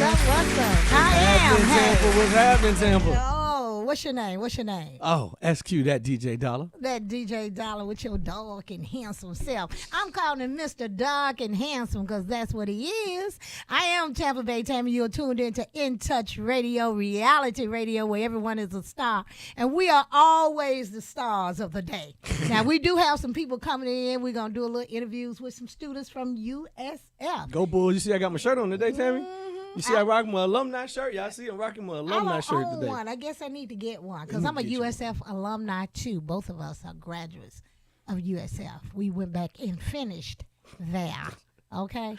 What's up? I am. Tampa. What's happening, Tampa? Oh, what's your name? What's your name? Oh, SQ, that DJ Dollar. That DJ Dollar with your dark and handsome self. I'm calling him Mr. Dark and Handsome because that's what he is. I am Tampa Bay Tammy. You're tuned into In Touch Radio, reality radio, where everyone is a star. And we are always the stars of the day. Now, we do have some people coming in. We're going to do a little interviews with some students from USF. Go Bulls. You see I got my shirt on today, Tammy? You see I rocking my alumni shirt? Y'all see I'm rocking my alumni shirt today. One. I guess I need to get one because I'm a USF alumni too. Both of us are graduates of USF. We went back and finished there. Okay?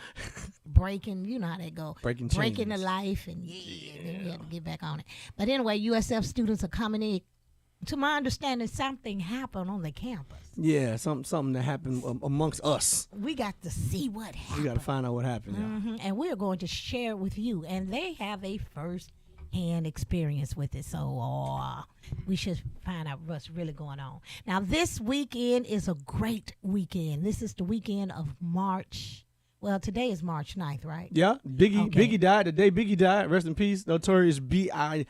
Breaking, you know how that go. Breaking the life and then we had to get back on it. But anyway, USF students are coming in. To my understanding, something happened on the campus. Yeah, something that happened amongst us. We got to see what happened. We got to find out what happened. Mm-hmm. And we're going to share it with you. And they have a first-hand experience with it. So we should find out what's really going on. Now, this weekend is a great weekend. This is the weekend of March. Well, today is March 9th, right? Yeah. Biggie died. The day Biggie died. Rest in peace. Notorious B.I.G.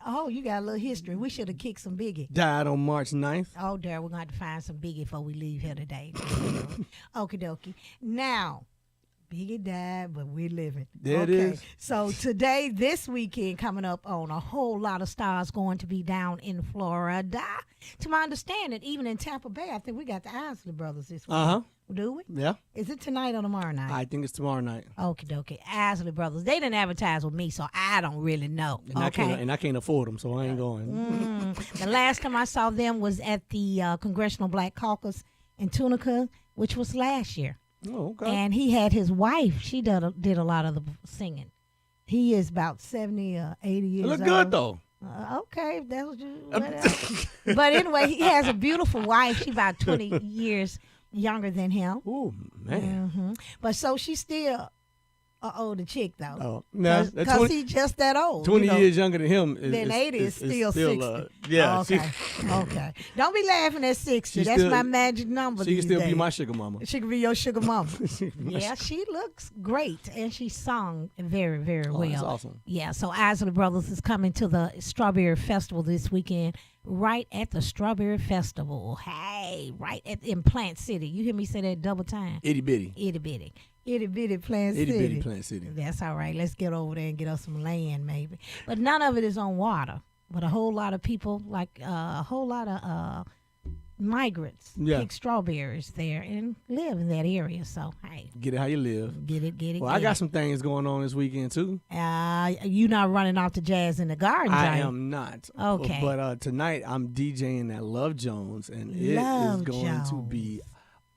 Oh, you got a little history. We should have kicked some Biggie. Died on March 9th. Oh, there, we're going to have to find some Biggie before we leave here today. Okie dokie. Now, Biggie died, but we're living. There it is. So today, this weekend, coming up on a whole lot of stars going to be down in Florida. To my understanding, even in Tampa Bay, I think we got the Isley Brothers this week. Uh-huh. Do we? Yeah. Is it tonight or tomorrow night? I think it's tomorrow night. Okie dokie. Isley Brothers. They didn't advertise with me, so I don't really know. And I can't afford them, so I ain't going. The last time I saw them was at the Congressional Black Caucus in Tunica, which was last year. Oh, okay. And he had his wife. She did a lot of the singing. He is about 70 or 80 years old. Look good, though. Okay, that was just But anyway, he has a beautiful wife. She's about 20 years younger than him. Oh, man. Mm-hmm. But so she's still an older chick, though. Oh, no. Because he's just that old. 20 years younger than him. Then 80 is still 60. Yeah. Okay. Don't be laughing at 60. That's my magic number. She can still be my sugar mama. She can be your sugar mama. Yeah, she looks great. And she sung very, very well. That's awesome. Yeah, so Isley Brothers is coming to the Strawberry Festival this weekend, right at the Strawberry Festival. Hey, right in Plant City. You hear me say that double time? Itty bitty. Itty bitty. Itty bitty Plant City. Itty bitty Plant City. That's all right. Let's get over there and get us some land, maybe. But none of it is on water. But a whole lot of people, like a whole lot of migrants, pick strawberries there and live in that area. So, hey. Get it how you live. Get it. Well, I got some things going on this weekend, too. You not running off to Jazz in the Garden, I am not. Okay. But tonight, I'm DJing at Love Jones, and it is going to be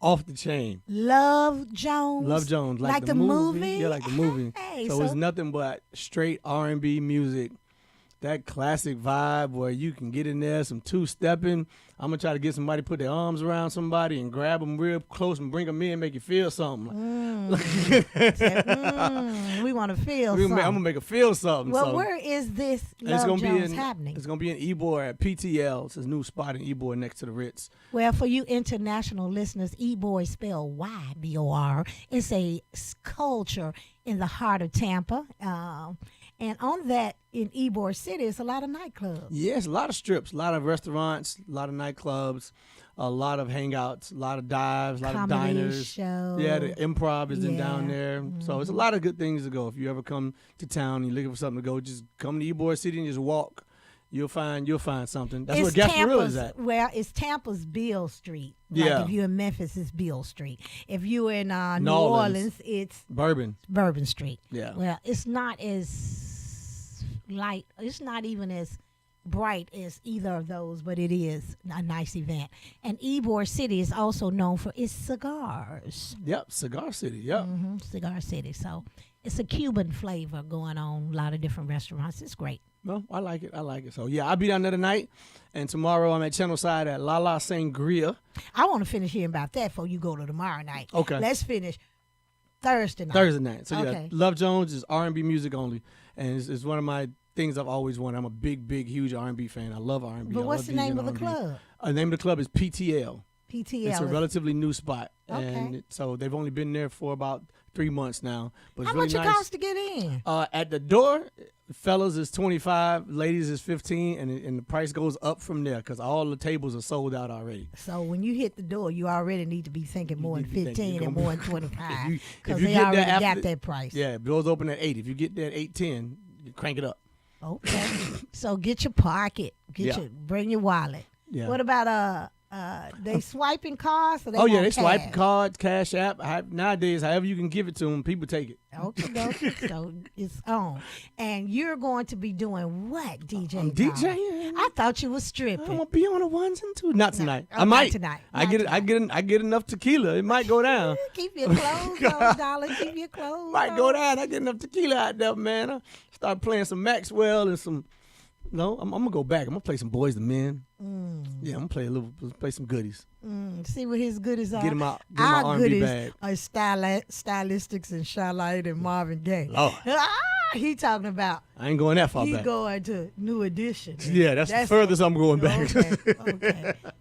off the chain. Love Jones? Love Jones. Like the movie? Yeah, like the movie. Hey, so it's nothing but straight R&B music. That classic vibe where you can get in there, some two-stepping. I'm going to try to get somebody to put their arms around somebody and grab them real close and bring them in and make you feel something. We want to feel something. I'm going to make it feel something. Well, where is this Love Jones happening? It's going to be in Ybor at PTL. It's a new spot in Ybor next to the Ritz. Well, for you international listeners, Ybor is spelled Y-B-O-R. It's a culture in the heart of Tampa. And on that, in Ybor City, it's a lot of nightclubs. Yes, a lot of strips, a lot of restaurants, a lot of nightclubs, a lot of hangouts, a lot of dives, a lot of diners. Show. Yeah, the Improv is in down there. Mm-hmm. So it's a lot of good things to go. If you ever come to town and you're looking for something to go, just come to Ybor City and just walk. You'll find something. That's where Gasparilla is at. Well, it's Tampa's Beale Street. Yeah. Like if you're in Memphis, it's Beale Street. If you're in New Orleans, it's Bourbon Street. Yeah. Well, it's not as light. It's not even as bright as either of those, but it is a nice event. And Ybor City is also known for its cigars. Yep, Cigar City. Yep. Mm-hmm, Cigar City. So it's a Cuban flavor going on. A lot of different restaurants. It's great. Well, I like it. So, yeah, I'll be down there tonight. And tomorrow I'm at Channel Side at La La Sangria. I want to finish hearing about that before you go to tomorrow night. Okay. Let's finish Thursday night. So, yeah, Love Jones is R&B music only. And it's one of my things I've always wanted. I'm a big, huge R&B fan. I love R&B. But what's the name of the club? The name of the club is PTL. PTL. It's a is- relatively new spot, Okay. and so they've only been there for about 3 months now. But it's How really much it nice. cost to get in? At the door, fellas is 25, ladies is 15, and the price goes up from there because all the tables are sold out already. So when you hit the door, you already need to be thinking more than need to be thinking 15 you're and gonna more than If 25 you- because if you they get there already after got the- that price. Yeah, doors open at 8. If you get there at 8:10, you crank it up. Okay. So get your pocket. Yeah. Bring your wallet. Yeah. What about they swiping cards? Or they Oh yeah, want they swipe cash? cards, Cash App. Nowadays, however you can give it to them, people take it. Okay. So it's on. And you're going to be doing what, DJ? I'm Tom? DJing. I thought you was I'm stripping. gonna be on the ones and twos. Not tonight. Oh, I not might. tonight. I Not get it. I get enough tequila. It might go down. Keep your clothes on, darling. Keep your clothes Might on. go down. I get enough tequila out there, man. I start playing some Maxwell and some. No, I'm gonna go back. I'm gonna play some Boys to Men. Yeah, I'm gonna play some goodies. See what his goodies are. Get 'em out. Get my Our R&B goodies bag. are Stylistics and Charlotte and Marvin Gaye. Lord. He talking about I ain't going that far he back. going to New Edition. Yeah, that's the furthest I'm going back.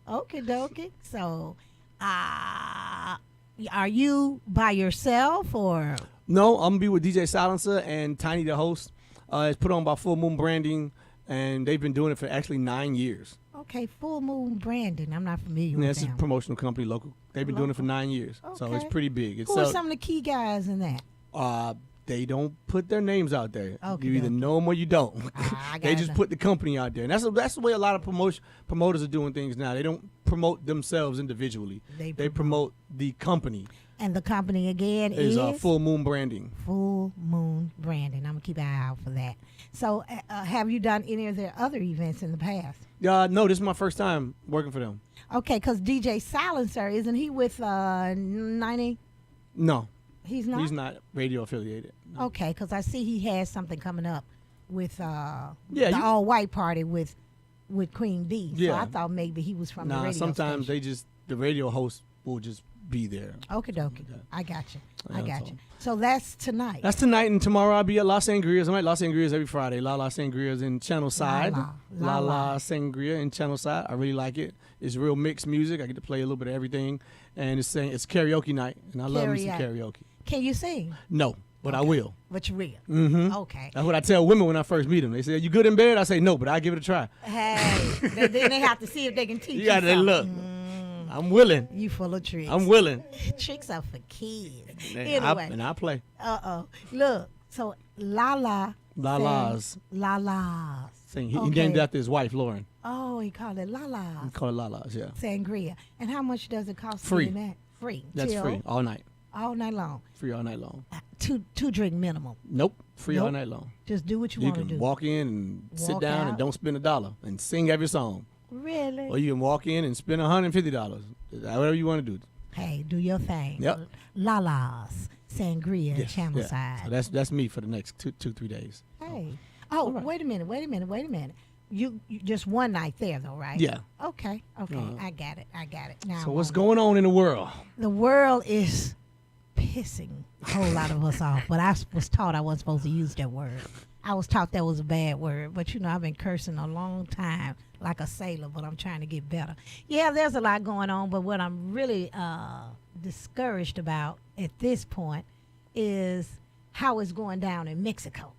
Okay, dokie. So, are you by yourself or? No, I'm gonna be with DJ Silencer and Tiny the host. It's put on by Full Moon Branding, and they've been doing it for actually 9 years. Okay, Full Moon Branding. I'm not familiar Yeah, with it's a them. promotional company, local. They've been doing it for 9 years, so it's Okay. pretty big. It's Who are some of the key guys in that? they don't put their names out there. Okay, You either okay. know them or you don't. I They got just it. put the company out there, and that's the way a lot of promoters are doing things now. They don't promote themselves individually. They They promote the company. And the company again Is is Full Moon Branding. Full Moon Branding. I'm gonna keep an eye out for that. So, have you done any of their other events in the past? No, this is my first time working for them. Okay, because DJ Silencer, isn't he with 90? No, He's not. he's not radio affiliated. No. Okay, because I see he has something coming up with the you- all white party with Queen D. So Yeah. I thought maybe he was from the Nah, radio sometimes station. the radio host will just be there. Okay, dokie. I got you. I Yeah, got that's you. So that's tonight. That's tonight, and tomorrow I'll be at Los Sangrias. I'm at Los Sangrias every Friday. La Sangrias in Channel Side. La. Sangria in Channel Side. I really like it. It's real mixed music. I get to play a little bit of everything, and it's karaoke night, and I love me some karaoke. Can you sing? No, but I will. But you will. Mm-hmm. Okay. That's what I tell women when I first meet them. They say, "You good in bed?" I say, "No, but I give it a try." Hey, then they have to see if they can teach you. You got to something. look. I'm willing. You full of tricks. I'm willing. Tricks are for kids. And Anyway. I play. Look. So La. Lala's. La. Sing. He Okay. named after his wife, Lauren. Oh, he called it La. He called it Lala's. Yeah. Sangria. And how much does it cost? Free. To do that? Free. That's Till free all night. all night long. Free all night long. Two drink minimum. Nope. Free all Nope. night long. Just do what you You want to can do. walk in and sit Walk down out. and don't spend $1 and sing every song. Really? Or you can walk in and spend $150. Whatever you want to do. Hey, do your thing. Yep. Lala's Sangria Yes, Channel yeah. Side. So that's me for the next 2-3 days. Hey. Oh, All right. wait a minute. You just one night there though, right? Yeah. Okay. Uh-huh. I got it. Now So what's going on in the world? the world is pissing a whole lot of us off, but I was taught I wasn't supposed to use that word. I was taught that was a bad word, but I've been cursing a long time like a sailor, but I'm trying to get better. Yeah, there's a lot going on, but what I'm really discouraged about at this point is how it's going down in Mexico.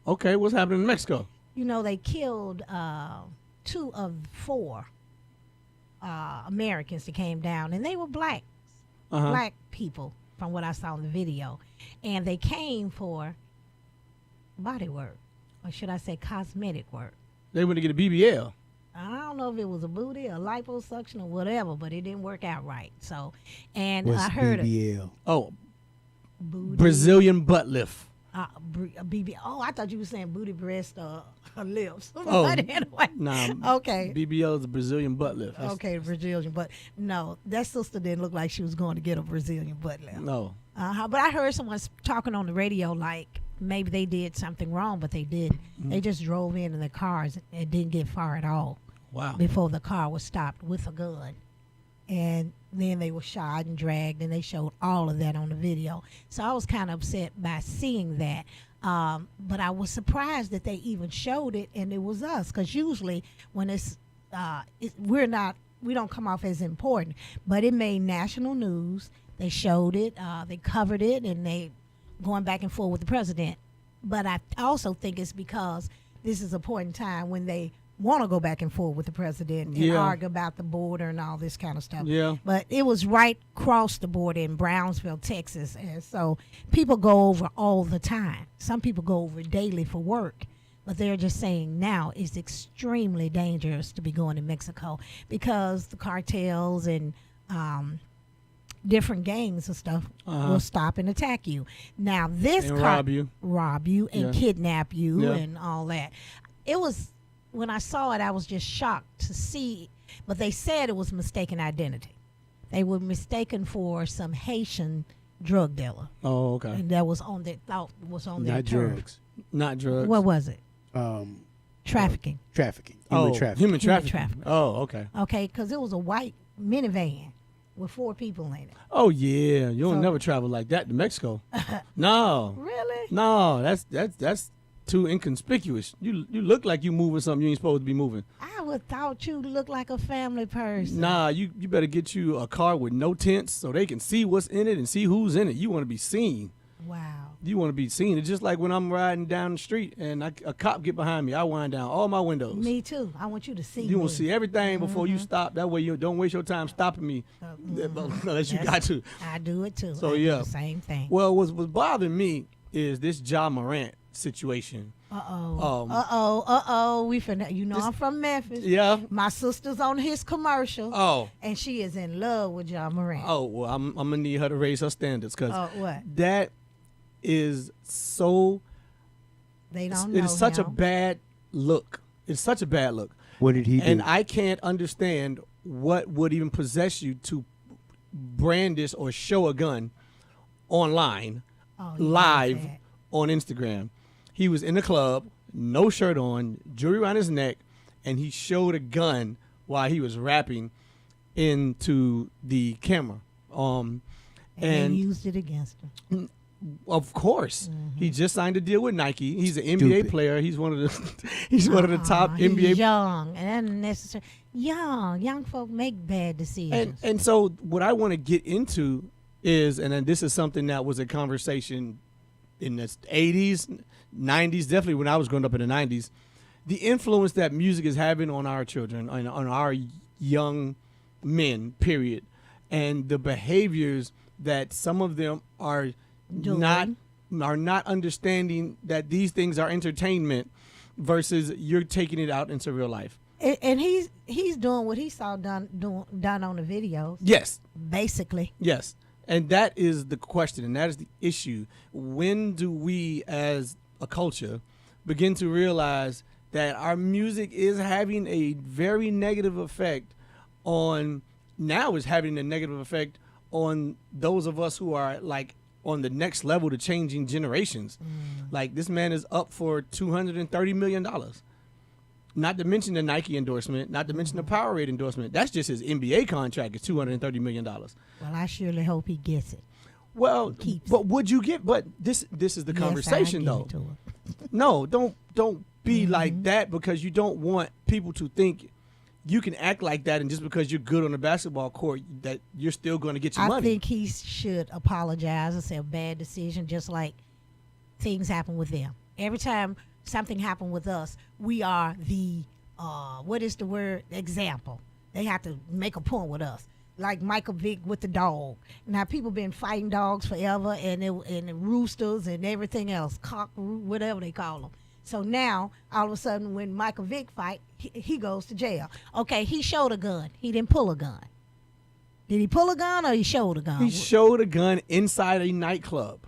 Okay, what's happening in Mexico? You know, they killed 2 of 4 Americans that came down, and they were black people from what I saw in the video. And they came for body work, or should I say cosmetic work. They went to get a BBL. I don't know if it was a booty or liposuction or whatever, but it didn't work out right. So, and What's I heard BBL? Oh, booty, Brazilian butt lift. BB. Oh, I thought you were saying booty, breast, or lips. Oh, But anyway, Nah. okay. BBL is a Brazilian butt lift. Okay, Brazilian, but no, that sister didn't look like she was going to get a Brazilian butt lift. No. But I heard someone talking on the radio like maybe they did something wrong, but they didn't. They just drove in their cars and didn't get far at all Wow. before the car was stopped with a gun. And then they were shot and dragged, and they showed all of that on the video. So I was kind of upset by seeing that. But I was surprised that they even showed it, and it was us, because usually when we're not we don't come off as important, but it made national news. They showed it, they covered it, and they going back and forth with the president. But I also think it's because this is a point in time when they want to go back and forth with the president and argue about the border and all this kind of stuff. Yeah. But it was right across the border in Brownsville, Texas. And so people go over all the time. Some people go over daily for work. But they're just saying now it's extremely dangerous to be going to Mexico because the cartels and different gangs and stuff will stop and attack you. Now this and rob you and kidnap you Yeah. and all that. It was, when I saw it, I was just shocked to see, but they said it was mistaken identity. They were mistaken for some Haitian drug dealer. Oh, okay. And that was on their their Not turf. drugs. Not drugs. What was it? Trafficking. Trafficking. Human trafficking. Human trafficking. trafficking. Oh, okay. Okay, because it was a white minivan with 4 people in it. Oh yeah, you'll So- never travel like that to Mexico. No, Really? no, that's too inconspicuous. You look like you moving something you ain't supposed to be moving. I would thought you looked like a family person. Nah, you better get you a car with no tents so they can see what's in it and see who's in it. You want to be seen. Wow. You want to be seen. It's just like when I'm riding down the street and a cop get behind me, I wind down all my windows. Me too. I want you to see You want me. to see everything before you stop. That way you don't waste your time stopping me unless you got to. I do it too. So, I do yeah. the same thing. Well, what's bothering me is this Ja Morant situation. We finna. You know I'm from Memphis. Yeah. My sister's on his commercial. Oh. And she is in love with John Morant. Oh, well, I'm gonna need her to raise her standards because What? that is so. They don't know It is such a him. bad look. It's such a bad look. What did he do? And I can't understand what would even possess you to brandish or show a gun online, Oh, he live knows that. on Instagram. He was in the club, no shirt on, jewelry around his neck, and he showed a gun while he was rapping into the camera. And they used it against him. Of course, he just signed a deal with Nike. He's an NBA Stupid. player. He's one of the he's one of the top He's NBA. young and unnecessary. Young folk make bad decisions. And so what I want to get into is, and then this is something that was a conversation in the 80s, 90s, definitely when I was growing up in the 90s, the influence that music is having on our children, on our young men, period, and the behaviors that some of them are Doing. not understanding that these things are entertainment versus you're taking it out into real life. And he's doing what he saw done on the videos, Yes. basically. Yes. And that is the question, and that is the issue. When do we, as a culture, begin to realize that our music is having a very negative effect on, now is having a negative effect on those of us who are like on the next level to changing generations. Like this man is up for $230 million. Not to mention the Nike endorsement, not to mention the Powerade endorsement. That's just his NBA contract is $230 million. Well, I surely hope he gets it. Well, Keeps but would you get? But this is the Yes, conversation I though. give it to him. No, don't be like that because you don't want people to think you can act like that, and just because you're good on the basketball court, that you're still going to get your I money. think he should apologize and say a bad decision, just like things happen with them. Every time something happened with us, we are the what is the word? Example. They have to make a point with us. Like Michael Vick with the dog. Now people been fighting dogs forever, and the roosters and everything else, cock, whatever they call them. So now all of a sudden, when Michael Vick fight, he goes to jail. Okay, he showed a gun. He didn't pull a gun. Did he pull a gun or he showed a gun? He showed a gun inside a nightclub.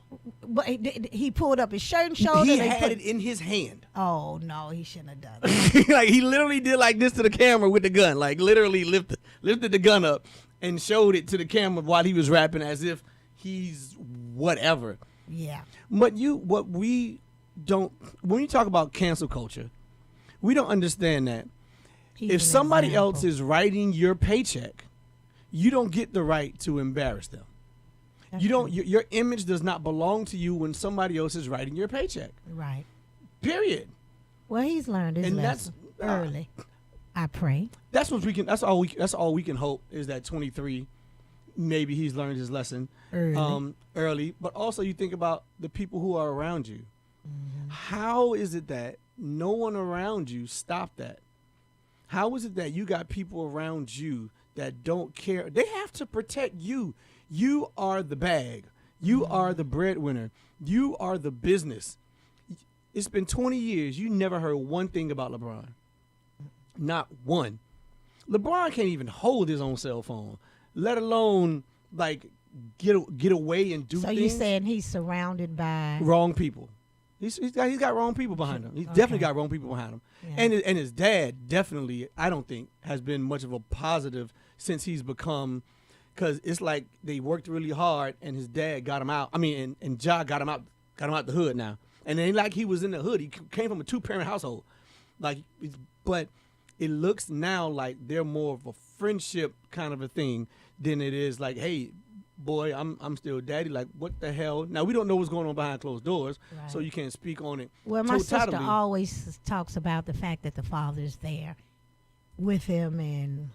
But he pulled up his shirt and showed He it. had it in his hand. Oh no, he shouldn't have done it. Like he literally did like this to the camera with the gun. Like literally lifted the gun up and showed it to the camera while he was rapping as if he's whatever. Yeah. But what we don't, when you talk about cancel culture, we don't understand that He's if an somebody example. else is writing your paycheck, you don't get the right to embarrass them. That's You don't. true. Your image does not belong to you when somebody else is writing your paycheck. Right. Period. Well, he's learned his And lesson that's- early. I pray. That's what we can. That's all we can hope is that 23, maybe he's learned his lesson early. But also, you think about the people who are around you. Mm-hmm. How is it that no one around you stopped that? How is it that you got people around you that don't care? They have to protect you. You are the bag. You are the breadwinner. You are the business. It's been 20 years. You never heard one thing about LeBron. Not one. LeBron can't even hold his own cell phone, let alone like get away and do things. So you saying he's surrounded by wrong people? He's got wrong people behind him. He's definitely got wrong people behind him. Yeah. And his dad definitely, I don't think, has been much of a positive since he's become, because it's like they worked really hard and his dad got him out. I mean, and Ja got him out the hood now. And it ain't like he was in the hood. He came from a 2-parent household. But it looks now like they're more of a friendship kind of a thing than it is like, hey, boy, I'm still daddy. Like, what the hell? Now, we don't know what's going on behind closed doors, so you can't speak on it. Well, my sister always talks about the fact that the father's there with him, and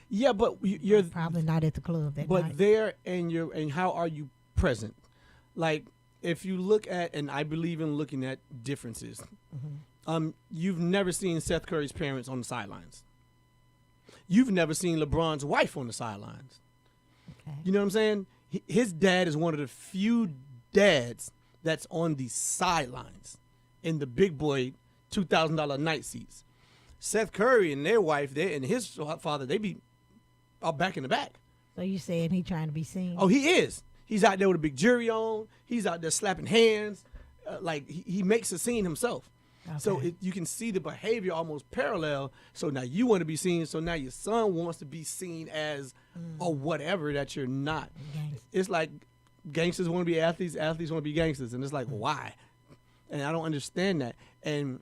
yeah, but you're probably not at the club that but night. There, and how are you present? Like, if you look at, and I believe in looking at differences. You've never seen Seth Curry's parents on the sidelines. You've never seen LeBron's wife on the sidelines. Okay. You know what I'm saying? His dad is one of the few dads that's on the sidelines in the big boy $2,000 night seats. Seth Curry and their wife, and his father, they be all back in the back. So you saying he trying to be seen? Oh, he is. He's out there with a big jury on. He's out there slapping hands. Like he makes a scene himself. Okay. So you can see the behavior almost parallel. So now you want to be seen. So now your son wants to be seen as or whatever that you're not. It's like gangsters want to be athletes. Athletes want to be gangsters. And it's like, why? And I don't understand that. And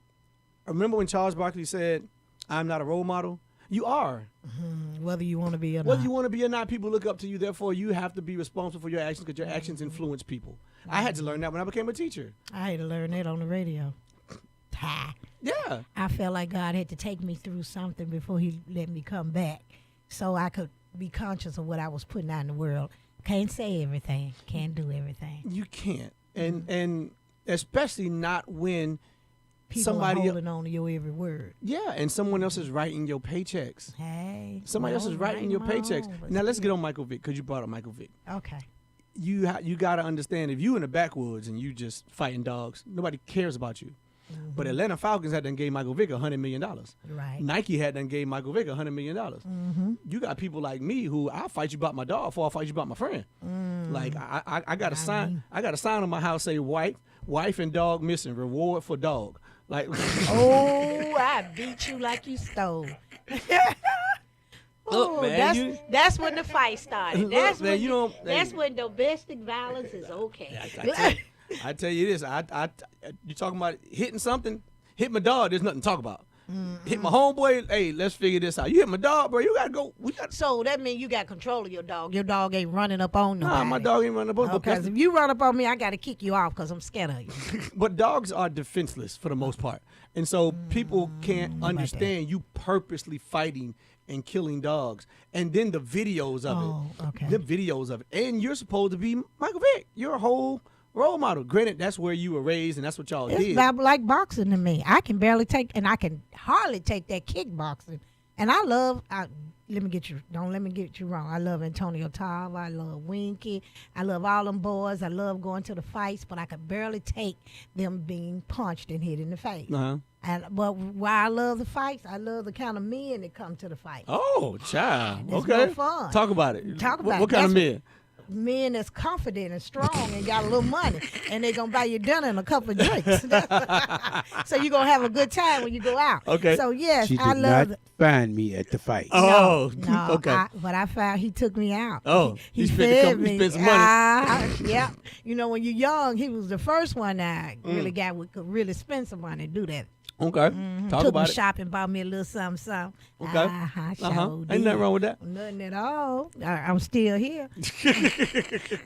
remember when Charles Barkley said, I'm not a role model? You are. Whether you want to be or not. Whether you want to be or not, people look up to you. Therefore, you have to be responsible for your actions because your actions influence people. I had to learn that when I became a teacher. I had to learn that on the radio. Yeah. I felt like God had to take me through something before he let me come back so I could be conscious of what I was putting out in the world. Can't say everything. Can't do everything. You can't. And especially not when people somebody are holding on to your every word. Yeah, and someone else is writing your paychecks. Hey. Somebody else is writing your paychecks. Now, let's get on Michael Vick because you brought up Michael Vick. Okay. You got to understand, if you in the backwoods and you just fighting dogs, nobody cares about you. But Atlanta Falcons had done gave Michael Vick $100 million. Right. Nike had done gave Michael Vick $100 million. You got people like me who I'll fight you about my dog before I fight you about my friend. Like I got a sign. I got a sign on my house say wife and dog missing. Reward for dog. Like oh, I beat you like you stole. Look, man, that's when the fight started. That's look, man, that's when domestic violence is okay. I tell you this, you talking about hitting something, hit my dog, there's nothing to talk about. Hit my homeboy, hey, let's figure this out. You hit my dog, bro, you got to go. So that means you got control of your dog. Your dog ain't running up on nobody. Nah, my dog ain't running up on nobody. Because if you run up on me, I got to kick you off because I'm scared of you. But dogs are defenseless for the most part. And so people can't understand you purposely fighting and killing dogs. And then the videos of it. Okay. The videos of it. And you're supposed to be Michael Vick. You're a whole role model. Granted, that's where you were raised and that's what y'all did. It's like boxing to me. I can barely take, and I can hardly take that kickboxing. And I love, don't let me get you wrong. I love Antonio Tarver. I love Winky. I love all them boys. I love going to the fights, but I could barely take them being punched and hit in the face. But why I love the fights, I love the kind of men that come to the fight. Oh, child. It's okay. no fun. Talk about it. What kind of men? Men that's confident and strong and got a little money, and they're going to buy you dinner and a couple of drinks. So you're going to have a good time when you go out. Okay. So, yes, she I did love not find me at the fight. Oh, no, okay. But I found he took me out. Oh, he fed me. He spent some money. Yeah. You know, when you're young, he was the first one I really got could really spend some money to do that. Okay. Talk Took about me it. shopping, bought me a little something. Okay. Sure Ain't nothing wrong with that. Nothing at all. I'm still here.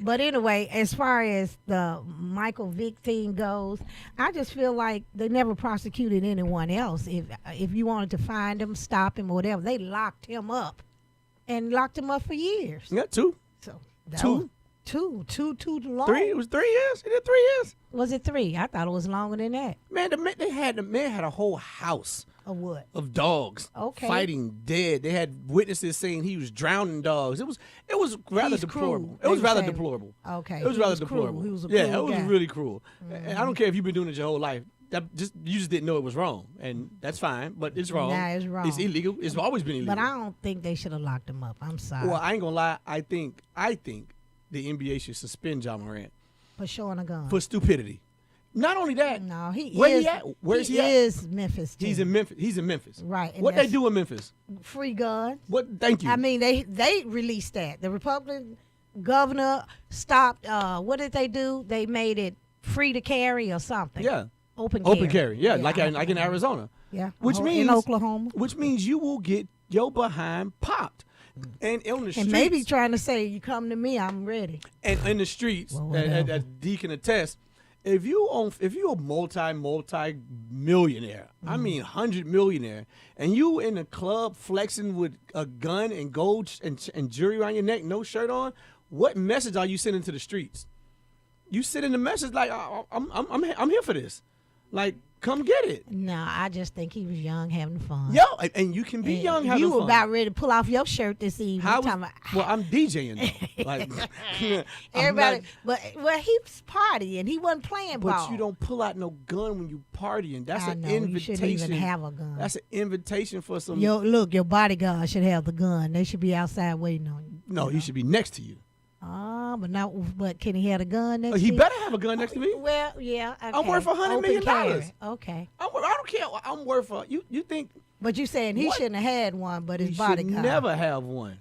But anyway, as far as the Michael Vick thing goes, I just feel like they never prosecuted anyone else. If you wanted to find him, stop him, or whatever, they locked him up for years. Yeah, two. So Two? Too long. 3? It was 3 years. He did 3 years. Was it 3? I thought it was longer than that. Man, the man had a whole house Or what? of dogs Okay. fighting dead. They had witnesses saying he was drowning dogs. It was rather He's deplorable. cruel. It was They rather say- deplorable. Okay. It was He rather was cruel. deplorable. He was a yeah, cruel it was guy. really cruel. And I don't care if you've been doing it your whole life. You just didn't know it was wrong, and that's fine. But it's wrong. Nah, it's wrong. It's illegal. It's always been illegal. But I don't think they should have locked him up. I'm sorry. Well, I ain't gonna lie. I think the NBA should suspend John Morant For showing a gun. for stupidity. Not only that. No, he Where is. he at? Where's he at? is Memphis. Too. He's in Memphis. He's in Memphis. Right. and What they that's do in Memphis? Free guns. What? Thank you. I mean, they released that. The Republican governor stopped. What did they do? They made it free to carry or something. yeah. Open carry. Open carry. Yeah, like in Arizona. Yeah. Which means in Oklahoma. Which means you will get your behind popped. And on the streets. And maybe trying to say, you come to me, I'm ready. And in the streets, Well, and whatever. Dee can attest, if you're a multi-millionaire, I mean 100-millionaire, and you in a club flexing with a gun and gold and jewelry around your neck, no shirt on, what message are you sending to the streets? You sending the message like I'm here for this, like come get it. No, I just think he was young, having fun. Yo, and you can be And young having you were fun. about ready to pull off your shirt this evening. How Talking was, about- well, I'm DJing though. Like Everybody, I'm not- but he was partying. He wasn't playing ball. But you don't pull out no gun when you partying. That's I an know, invitation. you shouldn't even have a gun. That's an invitation for some. Your bodyguard should have the gun. They should be outside waiting on you. No, he should be next to you. But can he have a gun next to He you? better have a gun next to me. Well, yeah. Okay. I'm worth $100 million. Carry. Okay. I don't care. I'm worth a. You think But you saying he What? shouldn't have had one, but his he should bodyguard. never have one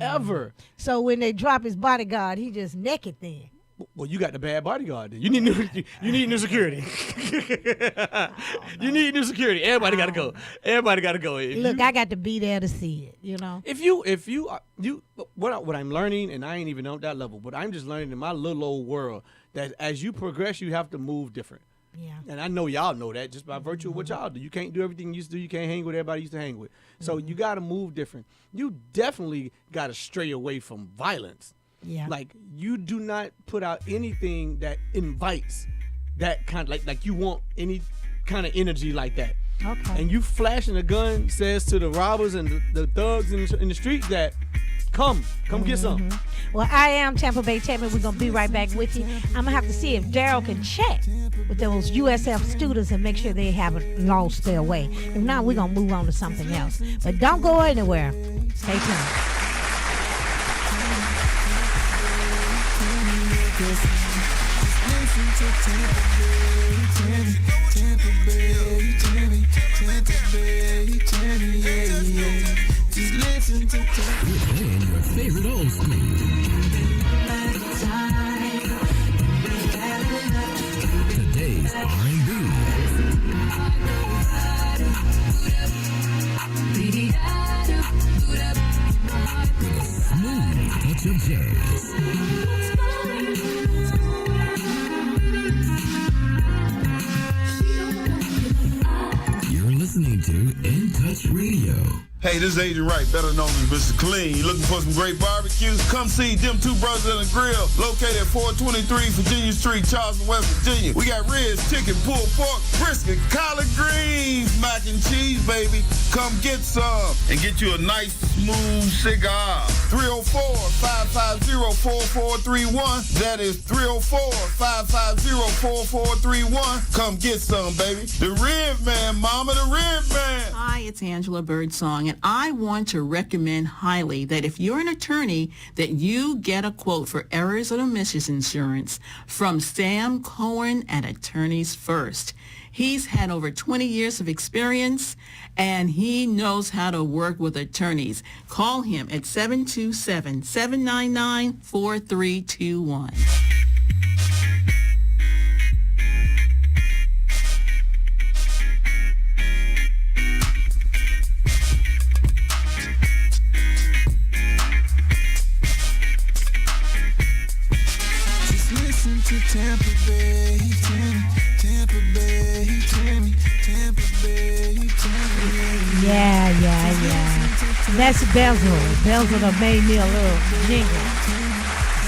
ever? So when they drop his bodyguard, he just naked then. Well, you got the bad bodyguard. Then. You need new security. You need new security. Everybody got to go. Everybody got to go. Look, I got to be there to see it. You know. If you what I'm learning, and I ain't even on that level, but I'm just learning in my little old world that as you progress, you have to move different. Yeah. And I know y'all know that just by virtue of what y'all do. You can't do everything you used to do. You can't hang with everybody you used to hang with. So you got to move different. You definitely got to stray away from violence. Yeah. Like you do not put out anything that invites that kind of like you want any kind of energy like that. Okay. And you flashing a gun says to the robbers and the thugs in the streets that come get some. Well, I am Tampa Bay Tammy. We're gonna be right back with you. I'm gonna have to see if Daryl can check with those USF students and make sure they haven't lost their way. If not, we're gonna move on to something else. But don't go anywhere. Stay tuned. And your favorite old school. Today's R&B. With a smooth touch of jazz. You're listening to In Touch Radio. Hey, this is Agent Wright, better known as Mr. Clean. Looking for some great barbecue? Come see them two brothers in the grill, located at 423 Virginia Street, Charleston, West Virginia. We got ribs, chicken, pulled pork, brisket, collard greens, mac and cheese, baby. Come get some and get you a nice, smooth cigar. 304-550-4431. That is 304-550-4431. Come get some, baby. The Rib Man, mama, the Rib Man. Hi, it's Angela Birdsong, and I want to recommend highly that if you're an attorney, that you get a quote for errors and omissions insurance from Sam Cohen at Attorneys First. He's had over 20 years of experience, and he knows how to work with attorneys. Call him at 727-799-4321. listen to Tampa Bay, Tampa Bay, Tampa Bay, Yeah. That's Bezel. Bezel done made me a little jingle.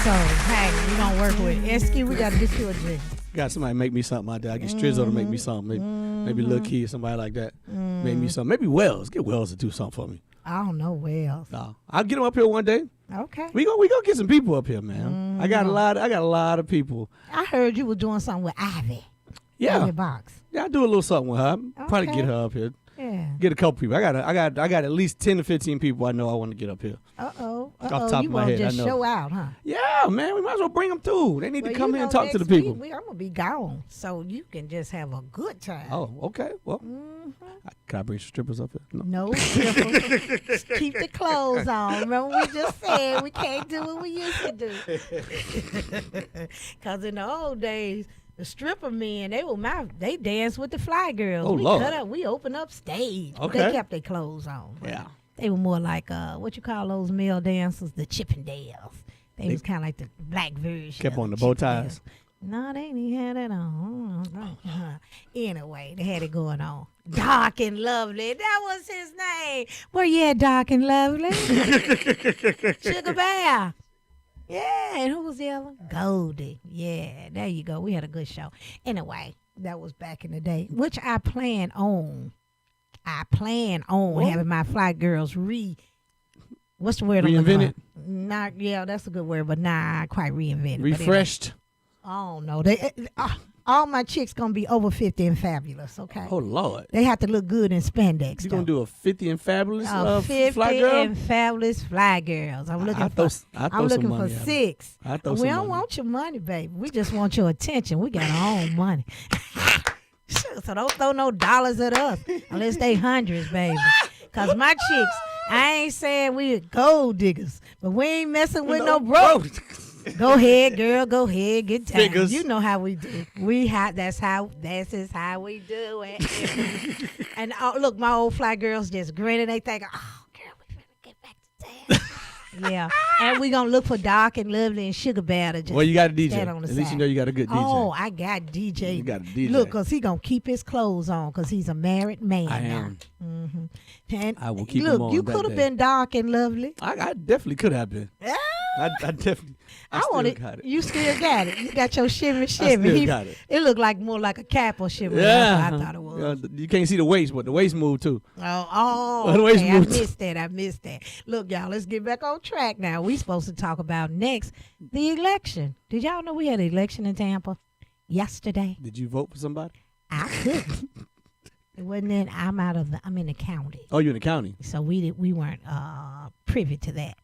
So, hey, we gonna work with Esky. We gotta get you a jingle. Got somebody make me something out there. I get Strizzo to make me something. Maybe Lil Key or somebody like that. Make me something. Maybe Wells. Get Wells to do something for me. I don't know Wells. No, I'll get him up here one day. Okay. We gonna get some people up here, man. I got a lot of people. I heard you were doing something with Ivy. Yeah. Ivy Box. Yeah, I do a little something with her. Probably Okay. get her up here. Yeah. Get a couple people. I got at least 10 to 15 people I know I want to get up here. Uh-oh. Off the top You of my want to head, I just know. show out, huh? Yeah, man, we might as well bring them through. They need to come here and talk to the next people. week, I'm going to be gone, so you can just have a good time. Oh, okay. Well, can I bring some strippers up here? No. No strippers. Keep the clothes on. Remember we just said we can't do what we used to do. Because in the old days, the stripper men, they danced with the fly girls. Oh, we Lord. cut up, we opened up stage. But Okay. they kept their clothes on. Yeah. They were more like what you call those male dancers, the Chippendales. They was kind of like the black version. Kept of on the the bow Chippendales. ties. No, they ain't had that on. Anyway, they had it going on. Dark and Lovely. That was his name. Where you at, Dark and Lovely? Sugar Bear. Yeah, and who was the other one? Goldie. Yeah, there you go. We had a good show. Anyway, that was back in the day, which I plan on. Having my fly girls what's the word? Reinvented? Not, yeah, that's a good word, but not quite reinvented. Refreshed. Oh no, all my chicks gonna be over 50 and fabulous. Okay. Oh, Lord. They have to look good in spandex. You going to do a 50 and fabulous 50 fly girl? and fabulous fly girls. I'm looking I for. throw I'm looking some for money at 'em. 6. I throw We some don't money. want your money, baby. We just want your attention. We got our own money. So don't throw no dollars at us unless they hundreds, baby. Cause my chicks, I ain't saying we gold diggers, but we ain't messing with no broke. Go ahead, girl. Go ahead. Get down. Figures. You know how we do. This is how we do it. And look, my old fly girls just grinning. They think, oh, girl, we finna get back to town. Yeah. And we gonna look for Dark and Lovely and Sugar Bear to just Well, you got a DJ. stand on the At least side. you know you got a good DJ. Oh, I got DJ. You got a DJ. Look, cause he gonna keep his clothes on, cause he's a married man. I now. am. Mm-hmm. And I will keep look, him on you that could have day. been Dark and Lovely. I definitely could have been. I definitely. I want still it. got it. You still got it. You got your shimmy. still got it. It looked like more like a cap or shimmy. Yeah. That's what I thought it was. You can't see the waist, but the waist moved too. Oh, The waist okay. I moved. missed that. Look, y'all, let's get back on track now. We supposed to talk about next the election. Did y'all know we had an election in Tampa yesterday? Did you vote for somebody? I couldn't. It wasn't in. I'm in the county, Oh, you in the county? so we weren't privy to that.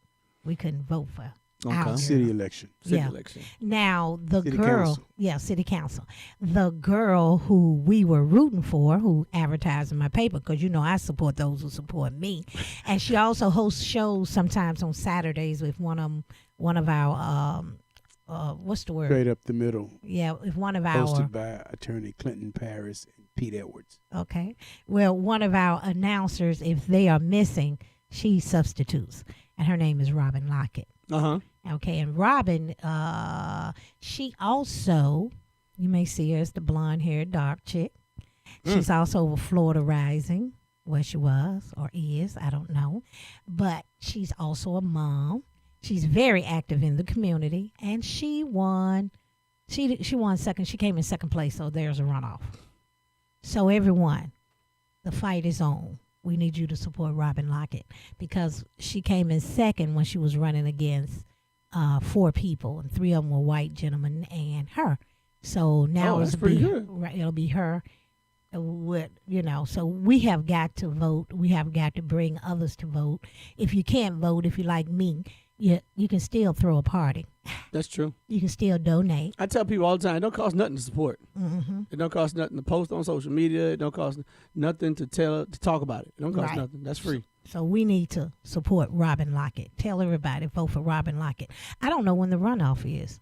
We couldn't vote for. Okay. our City girl. election. City Yeah. election. Now, the City girl, council. city council, the girl who we were rooting for, who advertised in my paper, because you know I support those who support me, and she also hosts shows sometimes on Saturdays with one of our what's the word? Straight up the middle. Yeah, with one of our Hosted by attorney Clinton Paris and Pete Edwards. okay, well, one of our announcers, if they are missing, she substitutes, and her name is Robin Lockett. Uh-huh. Okay, and Robin, she also, you may see her as the blonde-haired dark chick. She's also with Florida Rising, where she was or is, I don't know. But she's also a mom. She's very active in the community, and she won. She won second. She came in second place, so there's a runoff. So everyone, the fight is on. We need you to support Robin Lockett because she came in second when she was running against 4 people, and 3 of them were white gentlemen and her. So now that's pretty good. It'll be her. So we have got to vote. We have got to bring others to vote. If you can't vote, if you're like me, you can still throw a party. That's true. You can still donate. I tell people all the time, it don't cost nothing to support. Mm-hmm. It don't cost nothing to post on social media. It don't cost nothing to talk about it. It don't cost Right. nothing. That's free. So we need to support Robin Lockett. Tell everybody, vote for Robin Lockett. I don't know when the runoff is.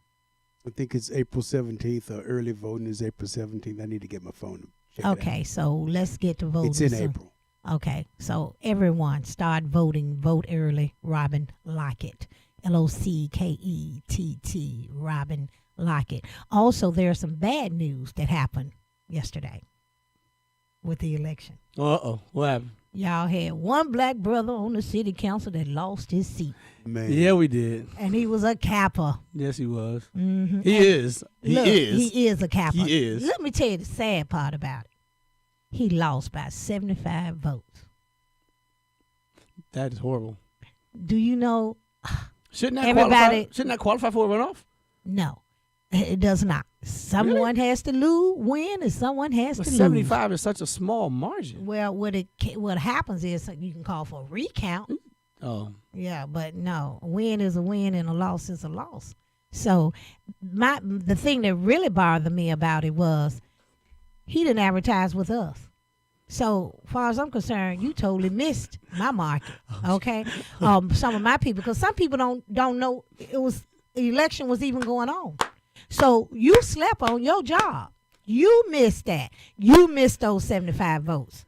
I think it's April 17th, or early voting is April 17th. I need to get my phone to check it out. Okay, so let's get to voting. It's in soon. April. Okay, so everyone start voting. Vote early, Robin Lockett. Lockett, Robin Lockett. Also, there's some bad news that happened yesterday with the election. Uh-oh. What happened? Y'all had one black brother on the city council that lost his seat, Man. Yeah, we did. and he was a capper. Yes, he was. Mm-hmm. He is. He Look, is. He is a capper. He is. Let me tell you the sad part about it. He lost by 75 votes. That is horrible. Do you know? Shouldn't that Everybody- qualify for a runoff? No, it does not. Someone has to win, and someone has But to lose. 75 is such a small margin. Well, what happens is you can call for a recount. Oh. Yeah, but no, a win is a win and a loss is a loss. So the thing that really bothered me about it was he didn't advertise with us. So far as I'm concerned, you totally missed my market. Okay, some of my people, because some people don't know the election was even going on. So you slept on your job. You missed that. You missed those 75 votes.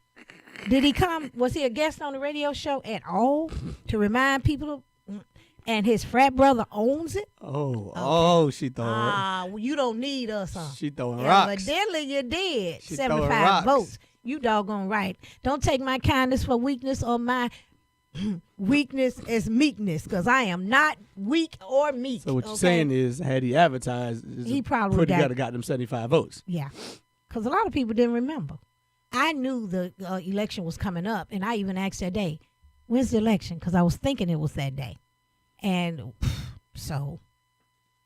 Did he come? Was he a guest on the radio show at all to remind people? And his frat brother owns it? Oh, she throwing Well, you don't need us, huh? She throwing rocks. Evidently you did. She throwing 75 rocks. votes. You doggone right. Don't take my kindness for weakness or my weakness as meekness, because I am not weak or meek. So what you're okay? saying is, had he advertised, He probably got them 75 votes. Yeah, because a lot of people didn't remember. I knew the election was coming up, and I even asked that day, when's the election? Because I was thinking it was that day. And so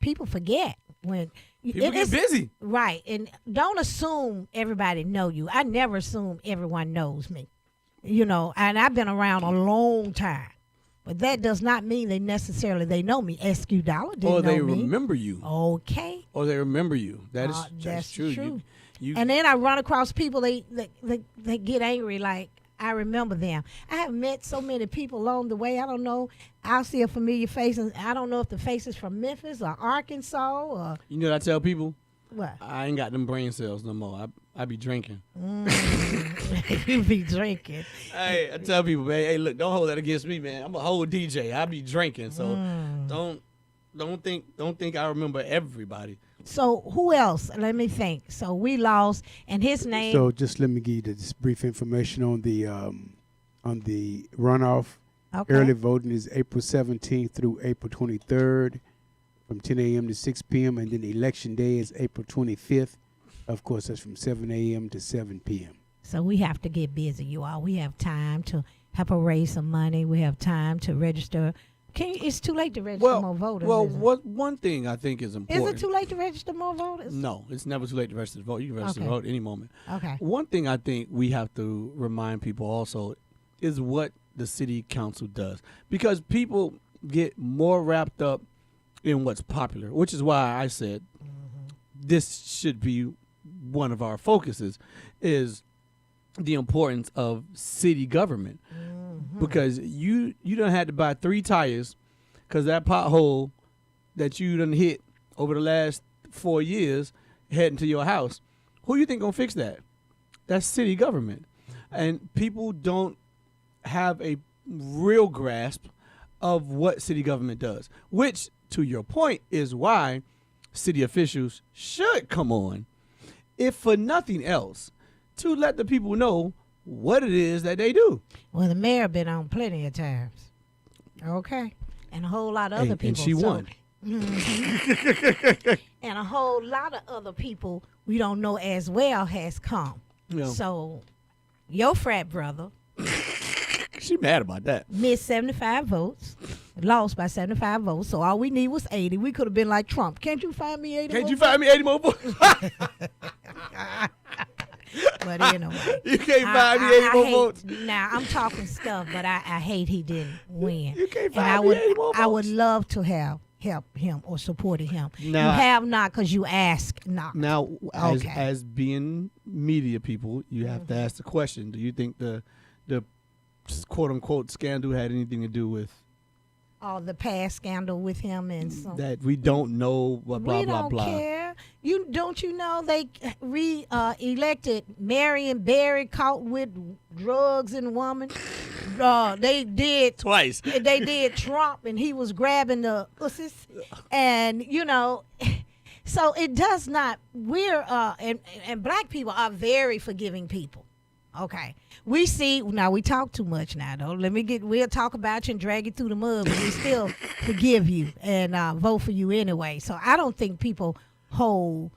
people forget when People get busy. Right. And don't assume everybody know you. I never assume everyone knows me. You know, and I've been around a long time. But that does not mean they know me. SQ Dollar didn't know me. Or they remember you. Okay. Or they remember you. That's true. true. You, and then I run across people they get angry like I remember them. I have met so many people along the way. I don't know. I'll see a familiar face, and I don't know if the face is from Memphis or Arkansas or You know what I tell people? what. I ain't got them brain cells no more. I be drinking. You be drinking. Hey, I tell people, man, hey, look, don't hold that against me, man. I'm a whole DJ. I be drinking, so don't think I remember everybody. So who else? Let me think. So we lost, and his name. So just let me give you this brief information on the runoff. Okay. Early voting is April 17th through April 23rd from 10 a.m. to 6 p.m. And then election day is April 25th. Of course, that's from 7 a.m. to 7 p.m. So we have to get busy, you all. We have time to help her raise some money. We have time to register. It's too late to register more voters. Well, isn't it? one thing I think is important. Is it too late to register more voters? No, it's never too late to register to vote. You can register to Okay. vote any moment. Okay. One thing I think we have to remind people also is what the city council does, because people get more wrapped up in what's popular, which is why I said this should be one of our focuses, is the importance of city government. Because you done had to buy 3 tires because that pothole that you done hit over the last 4 years heading to your house, who you think gonna fix that? That's city government. And people don't have a real grasp of what city government does, which, to your point, is why city officials should come on, if for nothing else, to let the people know what it is that they do. Well, the mayor been on plenty of times. Okay. And a whole lot of other people. And she won. And a whole lot of other people we don't know as well has come. Yeah. So your frat brother She mad about that. missed 75 votes, lost by 75 votes. So all we need was 80. We could have been like Trump. Can't you find me 80 Can't more you find me 80 more votes? But anyway. You can't find me 80 more votes. Now, I'm talking stuff, but I hate he didn't win. You can't And find I me would, 80 more I would votes. love to have helped him or supported him. Now, you have not because you ask not. Now, Okay. as being media people, you have to ask the question: do you think the quote unquote scandal had anything to do with All the past scandal with him and some. that? We don't know. Blah blah we blah don't blah. care. Don't you know they elected Marion Barry caught with drugs and woman. they did Twice. They did Trump, and he was grabbing the pussies, and so it does not. We're and black people are very forgiving people. Okay, we talk too much now though. We'll talk about you and drag you through the mud, but we still forgive you and vote for you anyway. So I don't think we hold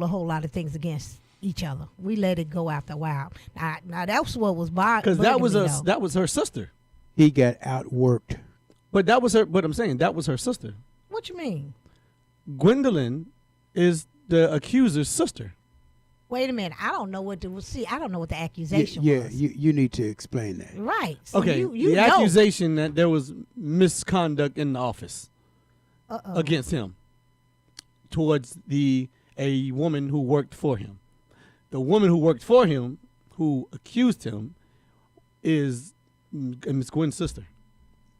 a whole lot of things against each other. We let it go after a while. Now that's what was because that was her sister. He got outworked. But that was her. But I'm saying that was her sister. What you mean? Gwendolyn is the accuser's sister. Wait a minute. I don't know what the accusation was. You need to explain that. Right. So Okay. you the know. accusation that there was misconduct in the office against him towards a woman who worked for him. The woman who worked for him, who accused him, is Miss Gwen's sister.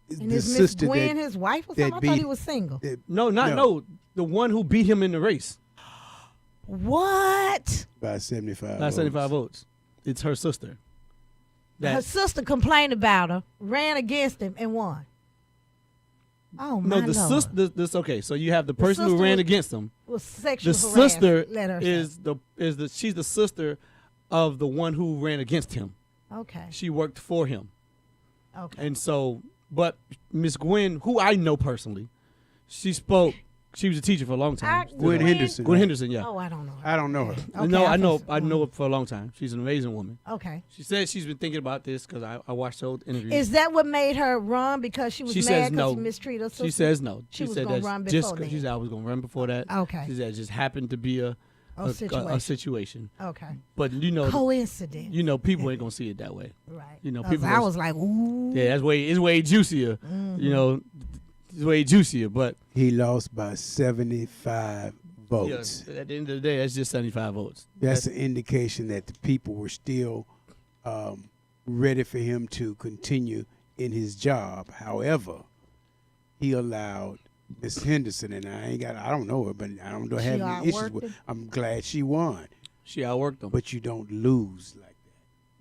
And is Miss Gwen his wife or something? I thought he was single. No. The one who beat him in the race. What? By 75 By 75 votes. It's her sister. Her sister complained about her, ran against him, and won. Oh my No, the Lord. sister. Okay, so you have the person who ran against him. Was sexual The harassed, sister let her say. she's the sister of the one who ran against him. Okay. She worked for him. Okay. And so, but Miss Gwen, who I know personally, she spoke. She was a teacher for a long time. Gwen Henderson. Gwen Henderson, yeah. Oh, I don't know her. I don't know her. Okay, No, I know her for a long time. She's an amazing woman. Okay. She said she's been thinking about this because I watched her old interview. Is that what made her run? Because she was She mad says because no. he mistreated her sister? She says no. She was said gonna that's run just before she then. said I was going to run before that. Okay. She said it just happened to be a situation. Okay. But Coincidence. People ain't going to see it that way. Right. People. I was like, ooh. Yeah, it's way juicier. Mm-hmm. It's way juicier. But He lost by 75 votes. at the end of the day, that's just 75 votes. That's an indication that the people were still ready for him to continue in his job. However, he allowed Miss Henderson, and I don't know her, but I don't have any issues with her. I'm glad she won. She outworked them. But you don't lose like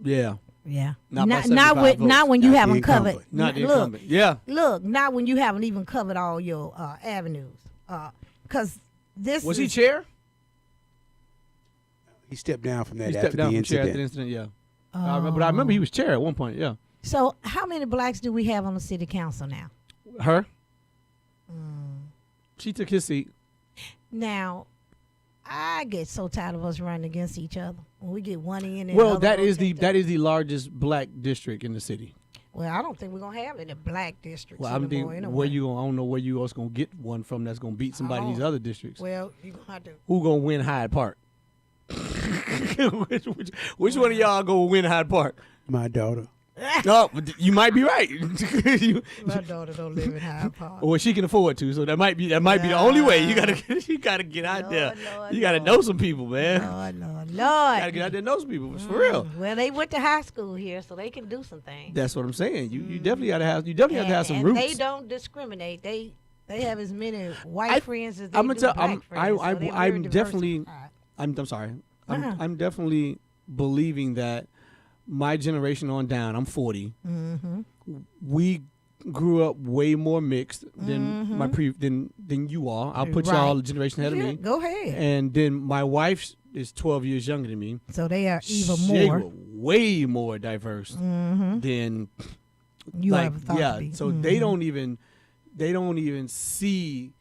that. Yeah. Yeah. Not by 75 votes. Not when you Not the haven't covered. incumbent. Not the Look, incumbent. Yeah. Look, not when you haven't even covered all your avenues. Because this Was is, he chair? He stepped down from that He after stepped down the from chair after the incident. incident, yeah. But I remember he was chair at one point, yeah. So how many blacks do we have on the city council now? Her? She took his seat. Now, I get so tired of us running against each other. When we get one in and Well, another that is rotate the largest black district in the city. Well, I don't think we're gonna have any black districts Well, I'm anymore. thinking Anyway. I don't know where you else gonna get one from that's gonna beat somebody in these other districts. Well, you gonna have to. Who gonna win Hyde Park? which one of y'all gonna win Hyde Park? My daughter. No, you might be right. My daughter don't live in Hyde Park. Well, she can afford to, so that might be the only way. You gotta get out there. Lord, You gotta know some people, man. Lord. You gotta get out there and know some people. It's for real. Well, they went to high school here, so they can do some things. That's what I'm saying. You definitely have to have some and roots. they don't discriminate. They have as many white friends as they I'm do gonna tell. black friends. So they're very I'm definitely. diversified. I'm sorry. Uh-huh. I'm definitely believing that my generation on down. I'm 40. Mm-hmm. We grew up way more mixed than than you are. I'll put y'all a generation ahead of me. Go ahead. And then my wife is 12 years younger than me. So they are even They more. were way more diverse than You like ever thought to be. so they don't even see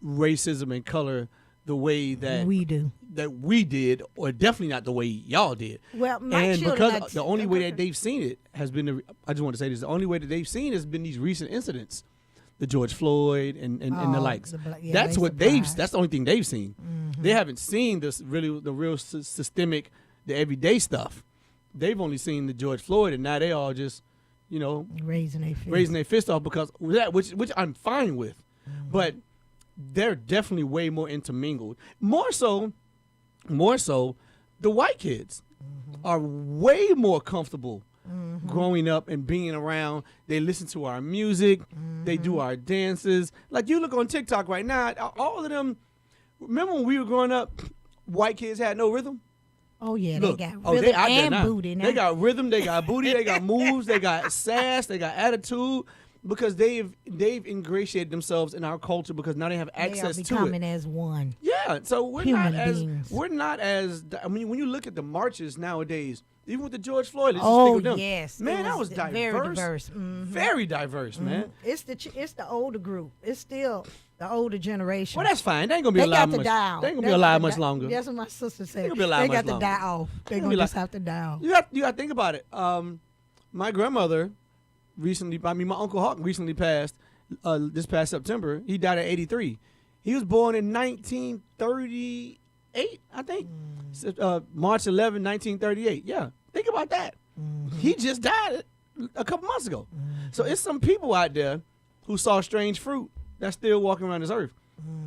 racism and color the way that we do. that we did, or definitely not the way y'all did. Well, my And children because are the only way that they've seen it has been I just want to say this, the only way that they've seen has been these recent incidents, the George Floyd and the likes. That's the only thing they've seen. They haven't seen the real systemic, the everyday stuff. They've only seen the George Floyd, and now they all just raising their fist off because of that, which I'm fine with. But they're definitely way more intermingled. More so, the white kids are way more comfortable growing up and being around. They listen to our music. They do our dances. Like you look on TikTok right now, all of them. Remember when we were growing up, white kids had no rhythm? Oh yeah, Look, they got they rhythm out there and now. booty now. They got rhythm, they got booty, they got moves, they got sass, they got attitude. Because they've ingratiated themselves in our culture because now they have access they are to becoming it. as one. Yeah, so Human beings. we're not as. I mean, when you look at the marches nowadays, even with the George Floyd, let's just Oh stick with them. yes, Man, It that was diverse. Very diverse. Very diverse, man. It's the older group. It's still the older generation. Well, that's fine. They ain't gonna be They alive got to much. die off. They ain't gonna They be got alive to much die- longer. That's what my sister said. gonna be alive They much got to longer. die off. They're gonna gonna be just like- have to die off. You got to think about it. My grandmother recently. I mean, my uncle Hawk recently passed. This past September, he died at 83. He was born in 1938, I think. March 11, 1938. Yeah, think about that. He just died a couple months ago. So it's some people out there who saw strange fruit that's still walking around this earth.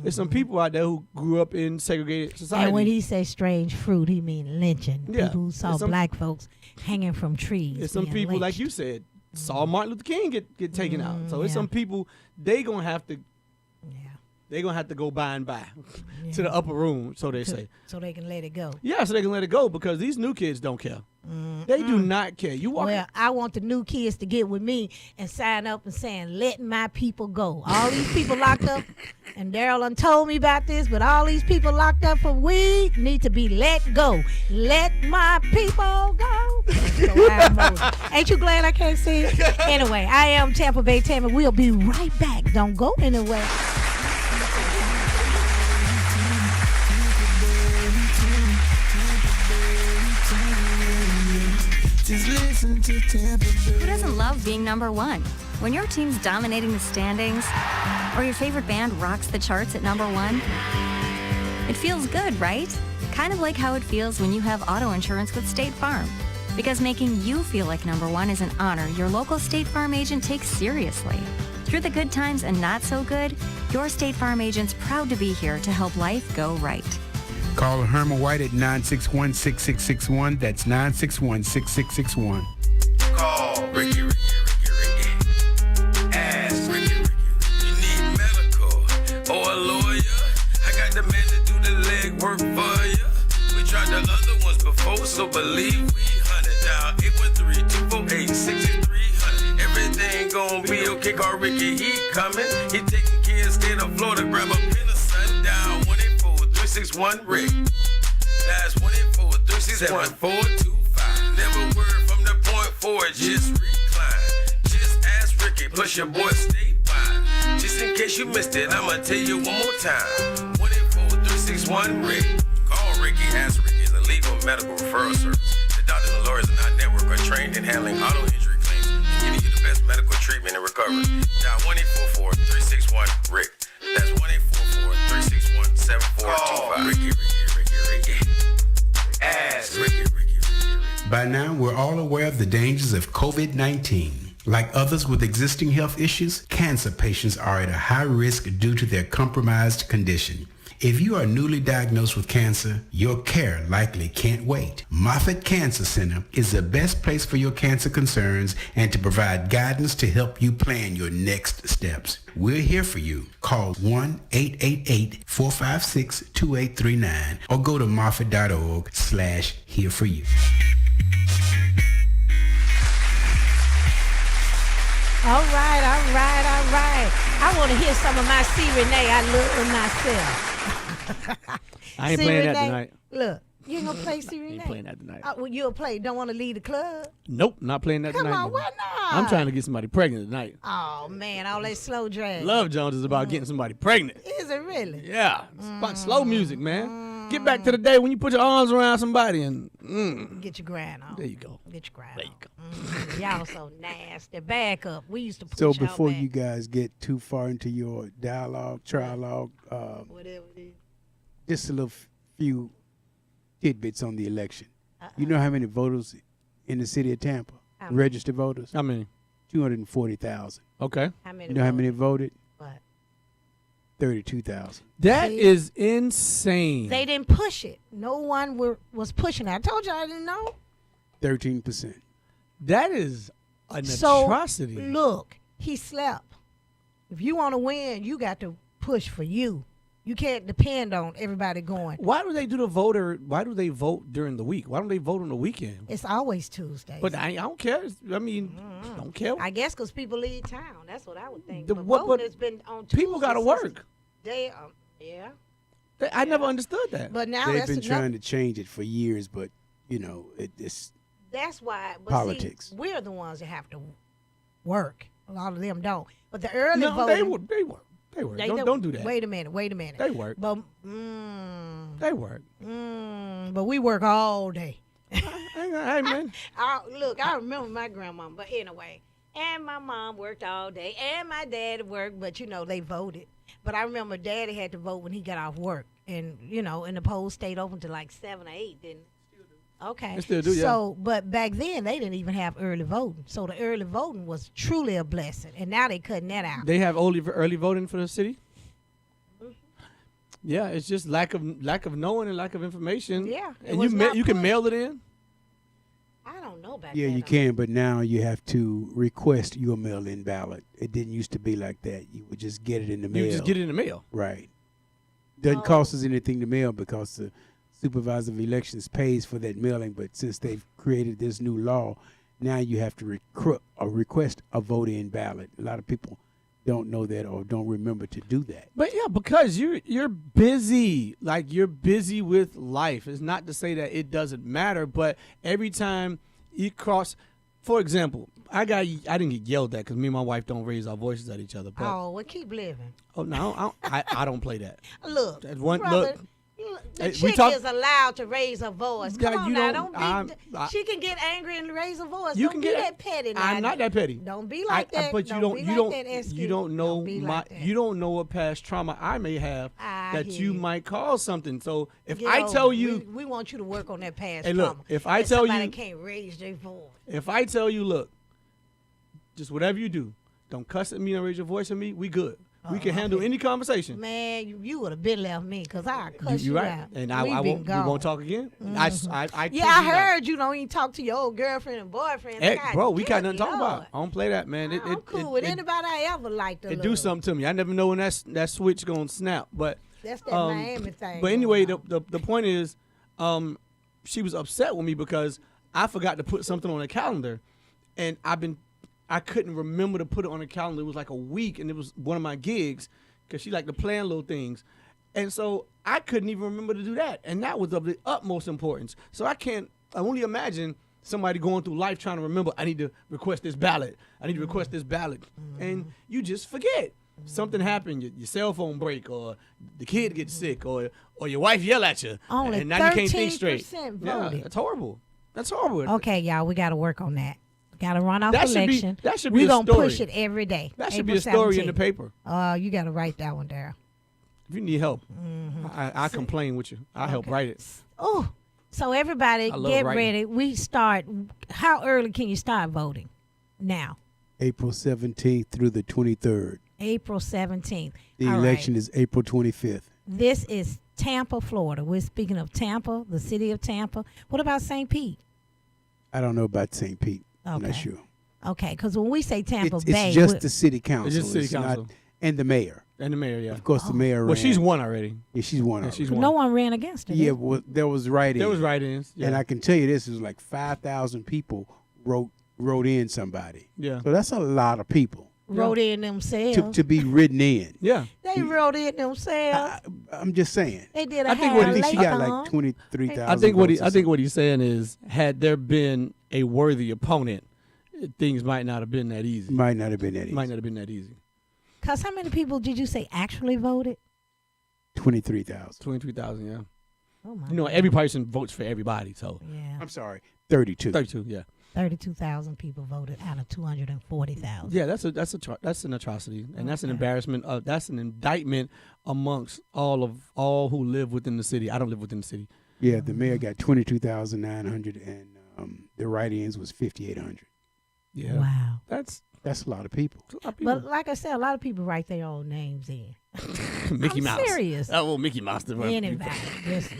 There's some people out there who grew up in segregated society. And when he say strange fruit, he mean lynching. Yeah. People who saw It's some- black folks hanging from trees. It's some being people, like lynched. you said, saw Martin Luther King get taken out. So it's yeah. some people, they gonna have to Yeah. They're going to have to go by and by to the upper room, so they say. So they can let it go. Yeah, so they can let it go because these new kids don't care. They do not care. You walk. Well, I want the new kids to get with me and sign up and saying, let my people go. All these people locked up, and Daryl done told me about this, but all these people locked up for weed need to be let go. Let my people go. So I'm Moses. Ain't you glad I can't see? Anyway, I am Tampa Bay Tammy. We'll be right back. Don't go anywhere. Just listen to Tampa Bay. Who doesn't love being number one? When your team's dominating the standings, or your favorite band rocks the charts at number one, it feels good, right? Kind of like how it feels when you have auto insurance with State Farm. Because making you feel like number one is an honor your local State Farm agent takes seriously. Through the good times and not so good, your State Farm agent's proud to be here to help life go right. Call Herman White at 961-6661. That's 961-6661. Call Ricky. Ask Ricky. You need medical or a lawyer? I got the man to do the legwork for you. We tried the other ones before, so believe we hunted down 813-248-6300. Everything gon' be okay. Call Ricky, he coming. He taking care of state of Florida. Grab a pen of sundown 184-361 Rick. That's 184-361-425. Never word from the point forward, just recline. Just ask Ricky, plus your boy statewide. Just in case you missed it, I'ma tell you one more time. 184-361 Rick. Call Ricky, ask Ricky is a legal medical referral service. The doctors and lawyers in our network are trained in handling auto injury claims and giving you the best medical treatment and recovery. Dial 1-844-361 Rick. That's 1-844-361-7425. Ricky. Ask Ricky. By now, we're all aware of the dangers of COVID-19. Like others with existing health issues, cancer patients are at a high risk due to their compromised condition. If you are newly diagnosed with cancer, your care likely can't wait. Moffitt Cancer Center is the best place for your cancer concerns and to provide guidance to help you plan your next steps. We're here for you. Call 1-888-456-2839 or go to moffitt.org/here-for-you. All right. I want to hear some of my C. Renee. I love myself. I ain't C. playing Renee, that tonight. Look, you ain't going to play C. Renee? Ain't playing that tonight. Well, you'll play. Don't want to leave the club? Nope, not playing that Come tonight. on, why not? I'm trying to get somebody pregnant tonight. Oh, man, all that slow drag. Love Jones is about getting somebody pregnant. Is it really? Yeah, it's about slow music, man. Get back to the day when you put your arms around somebody and Get your grind on. there you go. Get your grind There you on. go. Y'all so nasty. Back up. We used to push So y'all before back. you guys get too far into your dialogue, trialogue, Whatever it is. just a little few tidbits on the election. You know how many voters in the city of Tampa? How many? Registered voters? I mean, 240,000. okay. How many? You know how many voted? What? 32,000. That See? is insane. They didn't push it. No one was pushing it. I told you I didn't know. 13%. That is an So, atrocity. look, he slept. If you want to win, you got to push for you. You can't depend on everybody going. Why do they do the voter? Why do they vote during the week? Why don't they vote on the weekend? It's always Tuesdays. But I don't care. I mean, don't care. I guess because people leave town. That's what I would think. The- But what- voting but has been on Tuesday. People got to since work. They, yeah. I never understood that. But now They've that's been another- trying to change it for years, but it's That's why. But Politics. See, we're the ones that have to work. A lot of them don't. But the early no, voting. they work. They work. Don't do that. Wait a minute. They work. But They work. but we work all day. Hey man. I remember my grandma. But anyway, and my mom worked all day, and my dad worked. But they voted. But I remember Daddy had to vote when he got off work, and and the polls stayed open till like 7 or 8. Then. Okay. They still do, yeah. So, but back then they didn't even have early voting. So the early voting was truly a blessing, and now they cutting that out. They have early voting for the city. Yeah, it's just lack of knowing and lack of information. Yeah, it and was not you can pushed. mail it in. I don't know back yeah, then. you can, but now you have to request your mail-in ballot. It didn't used to be like that. You would just get it in the mail. You just get it in the mail. Right. Doesn't cost us anything to mail because the supervisor of elections pays for that mailing. But since they've created this new law, now you have to request a vote-in ballot. A lot of people don't know that or don't remember to do that. But yeah, because you're busy. Like you're busy with life. It's not to say that it doesn't matter, but every time you cross, for example, I didn't get yelled at because me and my wife don't raise our voices at each other. But Oh, well, keep living. no, I don't play that. Look, That's one brother, look. the Hey, we chick talk- is allowed to raise her voice. Come Yeah, on you now, don't- don't be. I- She can get angry and raise her voice. You Don't can be get that petty. Now. I'm not that petty. Don't be like that. But you Don't don't be you like don't that, SQ. you don't know Don't be my like that. you don't know what past trauma I may have I that hear you you. might cause something. So if Get I over tell it. you we want you to work on that past Hey, look, trauma. if I That tell somebody you- can't raise their voice. if I tell you, look, just whatever you do, don't cuss at me, don't raise your voice at me, we good. We can handle any conversation. Man, you would have been left me because I cuss you, You're right. out. And We I been won't we gone. won't talk again. I kid Yeah, you I not. heard you don't even talk to your old girlfriend and boyfriend. Hey, God bro, we got damn, nothing to talk Lord. about. I don't play that, man. I'm cool with anybody I ever liked. It do something to me. I never know when that switch gonna snap. But That's that Miami thing. But anyway, going on. the point is, she was upset with me because I forgot to put something on the calendar, and I couldn't remember to put it on the calendar. It was like a week, and it was one of my gigs because she liked to plan little things, and so I couldn't even remember to do that, and that was of the utmost importance. So I only imagine somebody going through life trying to remember. I need to request this ballot. I need to request this ballot, and you just forget. Something happened, your cell phone break, or the kid gets sick, or your wife yell at you, Only and now you can't think straight. 13% Yeah, voted. that's horrible. That's horrible. Okay, y'all, we got to work on that. Got to run off That should be- election. that should be We're a going to story. push it every day. That should April be a story in the 17th. paper. You got to write that one down. If you need help, I complain with you. I help write it. Oh, so everybody I love get writing. ready. We start. How early can you start voting? Now, April 17th through the 23rd. April 17th. The All election right. is April 25th. This is Tampa, Florida. We're speaking of Tampa, the city of Tampa. What about St. Pete? I don't know about St. Pete. I'm not Okay. sure. Okay, because when we say Tampa It's Bay, just we're- the city council. It's just city council. Not, and the mayor. And the mayor, yeah. Of course, the mayor ran. Well, she's won already. Yeah, she's won. Yeah, she's already. won. no one ran against her. Yeah, did well, there was write-ins. There was write-ins. Yeah. And I can tell you this, it was like 5,000 people wrote in somebody. Yeah. So that's a lot of people wrote in themselves. to be written in. Yeah. They wrote in themselves. I'm just saying. They did a I think half what I think she got like late 23,000 I think votes or what he's saying is, had there been a worthy opponent, things might not have been that easy. something. Might not have been that easy. Might not have been that easy. Because how many people did you say actually voted? 23,000. 23,000, yeah. Oh, my You know, God. every person votes for everybody, so Yeah. I'm sorry, 32. 32, yeah. 32,000 people voted out of 240,000. Yeah, that's an atrocity, and that's an Okay. embarrassment. That's an indictment amongst all who live within the city. I don't live within the city. Yeah, the mayor got 22,900 and the write-ins was 5,800. Yeah, Wow. that's That's a lot of people. a lot of people. But like I said, a lot of people write their own names in. Mickey I'm Mouse. serious. Oh, well, Mickey Mouse. the Anybody just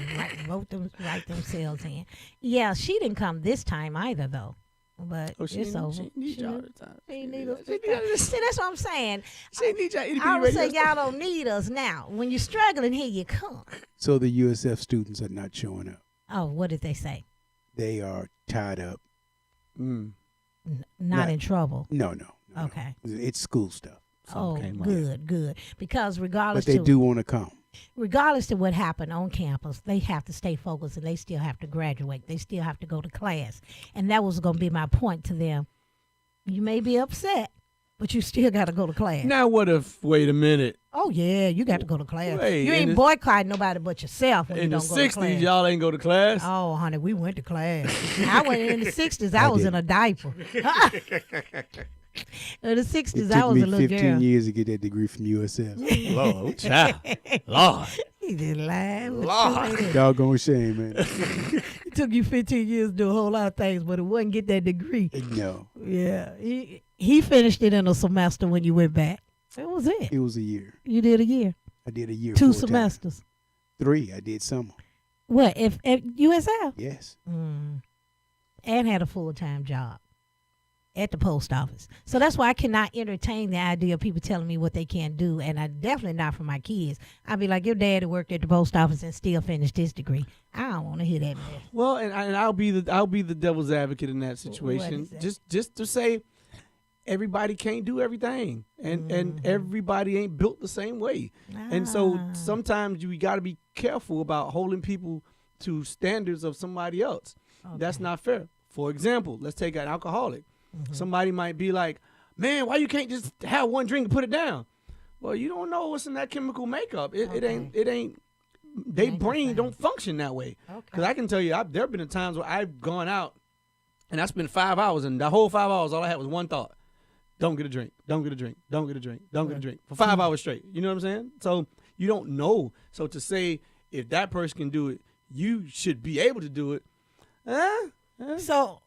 write themselves in. Yeah, she didn't come this time either, though. but Oh, she it's over. She need y'all all the time. She need us. She need y'all. See, that's what I'm saying. She need y'all. I would say y'all don't need us now. When you're struggling, here you come. So the USF students are not showing up. Oh, what did they say? They are tied up. Not in trouble. No. Okay. It's school stuff. Good. Because regardless, But they do want to come. Regardless of what happened on campus, they have to stay focused and they still have to graduate. They still have to go to class. And that was going to be my point to them. You may be upset, but you still got to go to class. Now what if? Wait a minute. Oh yeah, you got to go to class. Wait, you ain't boycotting nobody but yourself when you don't go to class. In the 60s, y'all ain't go to class? Oh, honey, we went to class. I went in the 60s. I was in a diaper. In the 60s, I was a little girl. It took me 15 years to get that degree from USF. Lord, child. Lord. He just lied. Lord. Doggone shame, man. It took you 15 years to do a whole lot of things, but it wasn't get that degree. No. Yeah. He finished it in a semester when you went back. That was it. It was a year. You did a year. I did a year. 2 semesters. 3. I did summer. What? If at USF? Yes. And had a full-time job at the post office. So that's why I cannot entertain the idea of people telling me what they can't do, and I definitely not for my kids. I'd be like, your daddy worked at the post office and still finished his degree. I don't want to hear that mess. Well, and I'll be the devil's advocate in that situation. Just to say, everybody can't do everything, and everybody ain't built the same way. And so sometimes you got to be careful about holding people to standards of somebody else. Okay. That's not fair. For example, let's take an alcoholic. Somebody might be like, man, why you can't just have one drink and put it down? Well, you don't know what's in that chemical makeup. It ain't. They brain don't function that way. Because I can tell you, there have been times where I've gone out and I spent 5 hours, and the whole 5 hours, all I had was one thought: don't get a drink, don't get a drink, don't get a drink, don't get a drink for 5 hours straight. You know what I'm saying? So you don't know. So to say if that person can do it, you should be able to do it. So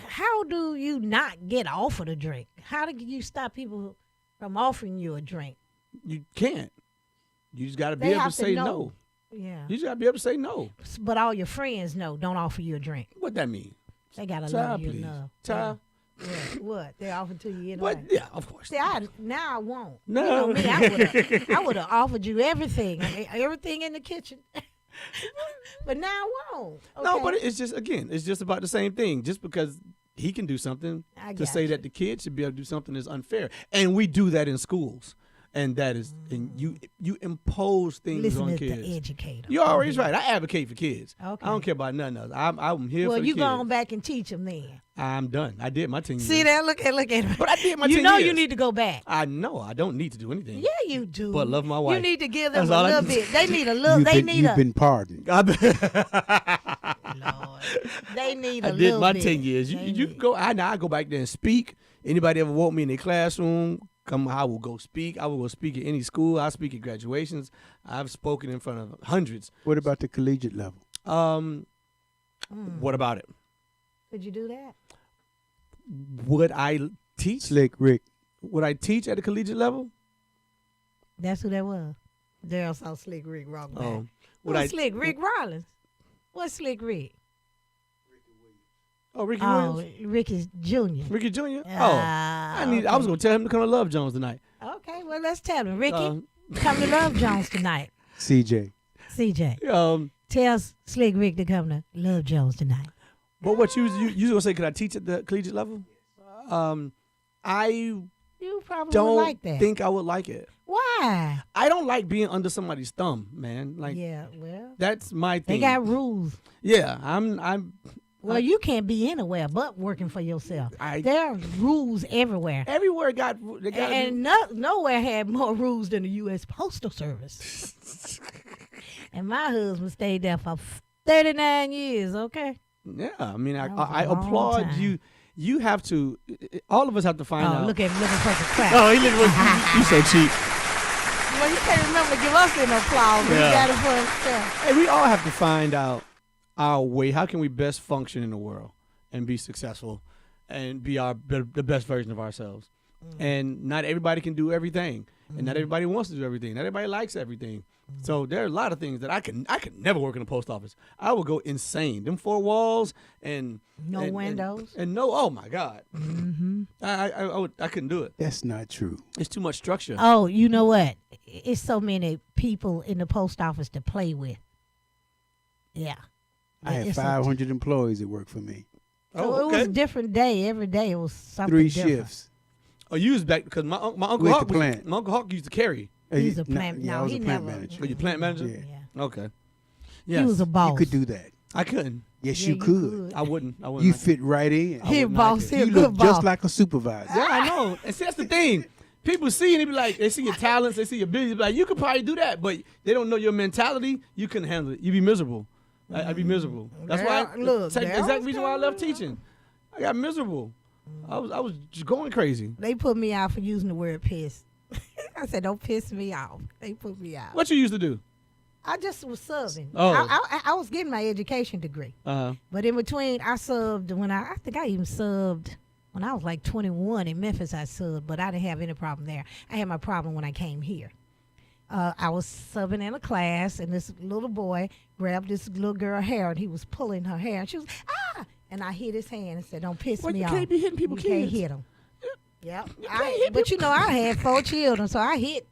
how do you not get offered a drink? How do you stop people from offering you a drink? You can't. You just got to be able to say no. Yeah. You just got to be able to say no. But all your friends know, don't offer you a drink. What that mean? They got to love you please. enough. Child. Yeah. What? They offer to you anyway. But yeah, of course. See, now I won't. No. You know me, I would have offered you everything. Everything in the kitchen. But now I won't. Okay. No, but it's just about the same thing. Just because he can do something, to say that the kid should be able to do something is unfair. And we do that in schools. And that is, and you impose things on kids. Listen to the educator. You're always right. I advocate for kids. Okay. I don't care about nothing else. I'm here for the kids. Well, you go on back and teach them then. I'm done. I did my 10 years. See that? Look at it. But I did my 10 years. You know you need to go back. I know. I don't need to do anything. Yeah, you do. But love my wife. You need to give them That's a little bit. They need a little. You've been pardoned. Lord, they need a little bit. I did my 10 years. You can go. I go back there and speak. Anybody ever want me in their classroom? I will go speak. I will go speak at any school. I speak at graduations. I've spoken in front of hundreds. What about the collegiate level? What about it? Could you do that? Would I teach? Slick Rick. Would I teach at a collegiate level? That's who that was. Daryl saw Slick Rick wrong back. What's Slick Rick Rollins? What's Slick Rick? Oh, Ricky Williams? Ricky Jr. Ricky Jr.? I was going to tell him to come to Love Jones tonight. Okay, well, let's tell him. Ricky, come to Love Jones tonight. CJ. Tell Slick Rick to come to Love Jones tonight. But what you going to say, could I teach at the collegiate level? You probably would like that. Think I would like it. Why? I don't like being under somebody's thumb, man. Like, yeah, well, that's my thing. They got rules. Yeah, I'm. Well, you can't be anywhere but working for yourself. There are rules everywhere. Everywhere nowhere had more rules than the U.S. Postal Service. And my husband stayed there for 39 years. Okay. Yeah, I mean, I applaud you. You have to. All of us have to find out. Look at him looking for some crap. Oh, he looking you so cheap. Well, you can't remember to give us an applause. Yeah. He got it for himself. Hey, we all have to find out our way. How can we best function in the world and be successful and be the best version of ourselves? and not everybody can do everything, and not everybody wants to do everything. Not everybody likes everything. So there are a lot of things that I could never work in a post office. I would go insane. Them 4 walls and No windows. and no. Oh my God. Mm-hmm. I couldn't do it. That's not true. It's too much structure. Oh, you know what? It's so many people in the post office to play with. Yeah. I had It's a- 500 employees that work for me. So it was a different day. Every day it was something 3 different. shifts. Oh, you was back because my uncle With Hawk. the plant. My uncle Hawk used to carry. He was Uh, a plant. yeah, I No, was he a plant never. manager. Were you plant manager? Yeah. Okay. He Yes. was a boss. You could do that. I couldn't. Yes, Yeah, you could. I wouldn't. You like it. fit right in. He a wouldn't boss. like He it. a You good look boss. just like a supervisor. Yeah, I know. And see, that's the thing. People see and they be like, they see your talents, they see your abilities, they be like, you could probably do that, but they don't know your mentality. You couldn't handle it. You'd be miserable. I'd be miserable. That's why. Look, That's the Daryl's exact reason why I left kinda- teaching. I got miserable. I was just going crazy. They put me out for using the word piss. I said, don't piss me off. They put me out. What you used to do? I just was subbing. Oh. I was getting my education degree. Uh, But in between, I subbed when I think I even subbed when I was like 21 in Memphis. I subbed, but I didn't have any problem there. I had my problem when I came here. I was subbing in a class, and this little boy grabbed this little girl hair, and he was pulling her hair, and she was and I hit his hand and said, "Don't piss Well, me you off. can't be hitting people, You kids. can't hit them." Yep. can't hit But you know, I had 4 children, so I hit.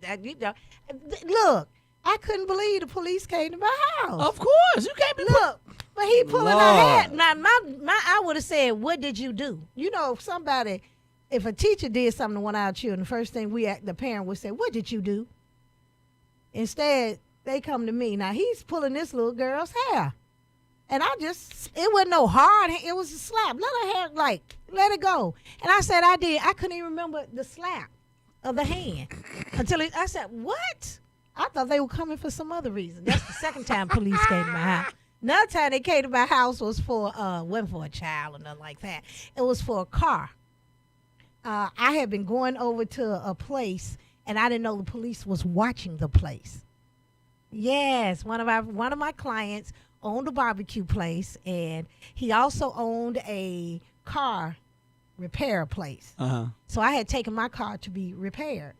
Look, I couldn't believe the police came to my house. of course, you can't be. Look, but he pulling her Lord. hair. Now, I would have said, "What did you do?" You know, if a teacher did something to one of our children, the first thing the parent would say, "What did you do?" Instead, they come to me. Now he's pulling this little girl's hair, and it wasn't no hard. It was a slap. Let her hair, let it go. And I said, I did. I couldn't even remember the slap of the hand until I said, "What?" I thought they were coming for some other reason. That's the second time police came to my house. Another time they came to my house wasn't for a child or nothing like that. It was for a car. I had been going over to a place, and I didn't know the police was watching the place. Yes, one of my clients owned a barbecue place, and he also owned a car repair place. So I had taken my car to be repaired.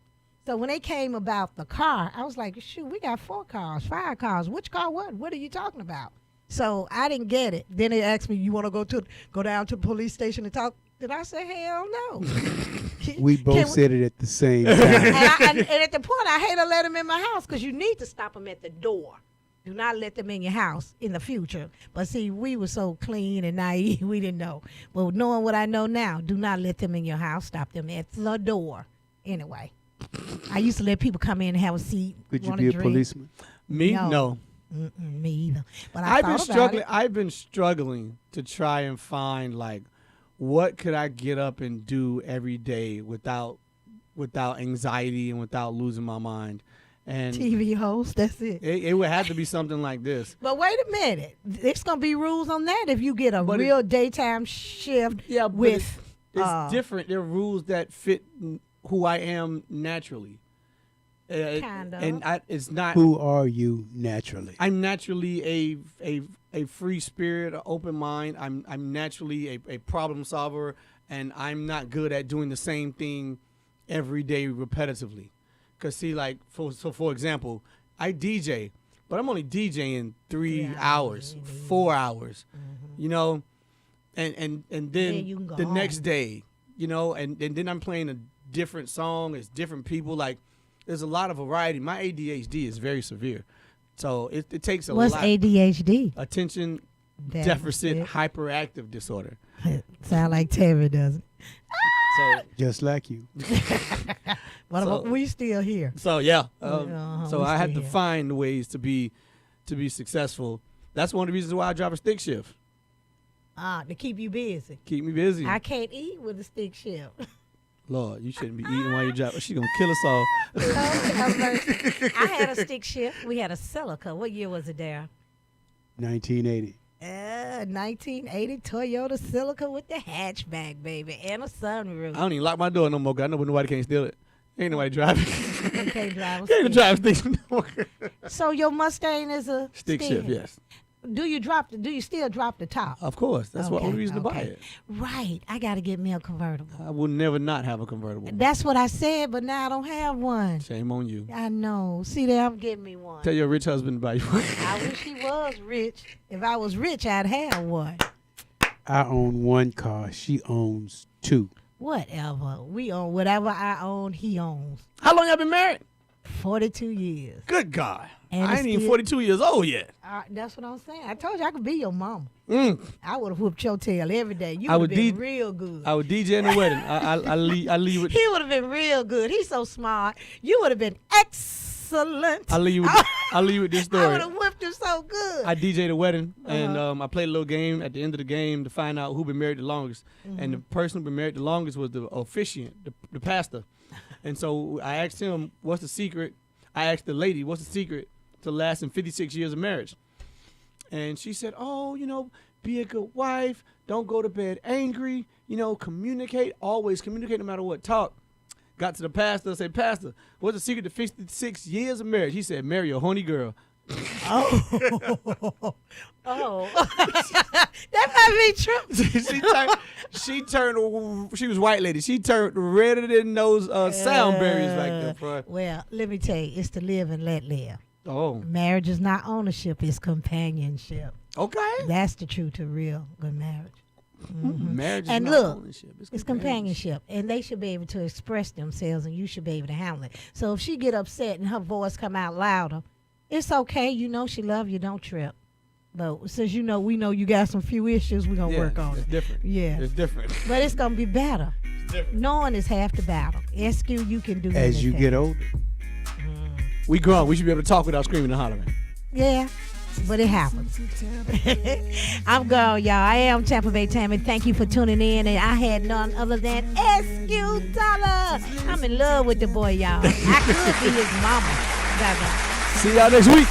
So when they came about the car, I was like, shoot, we got 4 cars, 5 cars. Which car what? What are you talking about? So I didn't get it. Then they asked me, you want to go down to the police station and talk? Did I say, hell no? We both said it at the same time. and at the point, I hate to let them in my house because you need to stop them at the door. Do not let them in your house in the future. But see, we were so clean and naive, we didn't know. But knowing what I know now, do not let them in your house. Stop them at the door. Anyway, I used to let people come in and have a seat. Could you want be a drink. policeman? Me? No. No. Me either. But I've been struggling to try and find what could I get up and do every day without anxiety and without losing my mind. And TV host, that's it. it would have to be something like this. But wait a minute. There's going to be rules on that if you get a But real daytime shift Yeah, but with... it's different. There are rules that fit who I am naturally. Kind of. And it's not. Who are you naturally? I'm naturally a free spirit, an open mind. I'm naturally a problem solver, and I'm not good at doing the same thing every day repetitively. Cause see, for example, I DJ, but I'm only DJing 3 hours, 4 hours, you know, and then you can go the home. next day, you know, and then I'm playing a different song. It's different people. There's a lot of variety. My ADHD is very severe, so it takes a What's lot. ADHD? Attention deficit hyperactive disorder. Sound like Tammy, doesn't it? So Just like you. But So- we still here. so yeah. So we I had still to here. find ways to be successful. That's one of the reasons why I drive a stick shift. To keep you busy. Keep me busy. I can't eat with a stick shift. Lord, you shouldn't be eating while you drive. She's gonna kill us all. I had a stick shift. We had a Celica. What year was it there? 1980. 1980 Toyota Celica with the hatchback, baby, and a sunroof. I don't even lock my door no more. 'Cause I know nobody can't steal it. Ain't nobody driving. You can't drive a Can't even stick. drive sticks no more. So your Mustang is a Stick shift, yes. Do you still drop the top? Of course. That's the only reason to buy it. Right. I got to get me a convertible. I will never not have a convertible. That's what I said, but now I don't have one. Shame on you. I know. See there, I'm getting me one. Tell your rich husband to buy you one. I wish he was rich. If I was rich, I'd have one. I own one car. She owns two. Whatever. We own whatever I own, he owns. How long y'all been married? 42 years. Good God. And I it's ain't even still- 42 years old yet. That's what I'm saying. I told you I could be your mama. Mm. I would have whooped your tail every day. You I would would have been D- real good. I would DJ in the wedding. I leave with. He would have been real good. He's so smart. You would have been excellent. I leave with this I story. would have whipped him so good. I DJ the wedding, and I played a little game at the end of the game to find out who been married the longest. And the person who been married the longest was the officiant, the pastor. And so I asked him, what's the secret? I asked the lady, what's the secret to lasting 56 years of marriage? And she said, be a good wife. Don't go to bed angry. Communicate. Always communicate no matter what. Talk. Got to the pastor and said, Pastor, what's the secret to 56 years of marriage? He said, marry a horny girl. Oh. That might be true. She was white lady. She turned redder than those sound berries back there, bro. Well, let me tell you, it's to live and let live. Oh. Marriage is not ownership, it's companionship. Okay. That's the truth to real good marriage. Marriage is And not look, ownership. It's companionship, and they should be able to express themselves, and you should be able to handle it. So if she get upset and her voice come out louder, it's okay. She love you. Don't trip. But since we know you got some few issues, we're gonna work on it's it. different. Yeah, It's different. but it's gonna be better. Knowing is half the battle. SQ, you can do As you anything. get older. We grown. We should be able to talk without screaming and hollering. Yeah, but it happens. I'm gone, y'all. I am Tampa Bay Tammy. Thank you for tuning in. And I had none other than SQ Dollar. I'm in love with the boy, y'all. I could be his mama. Bye-bye. See y'all next week.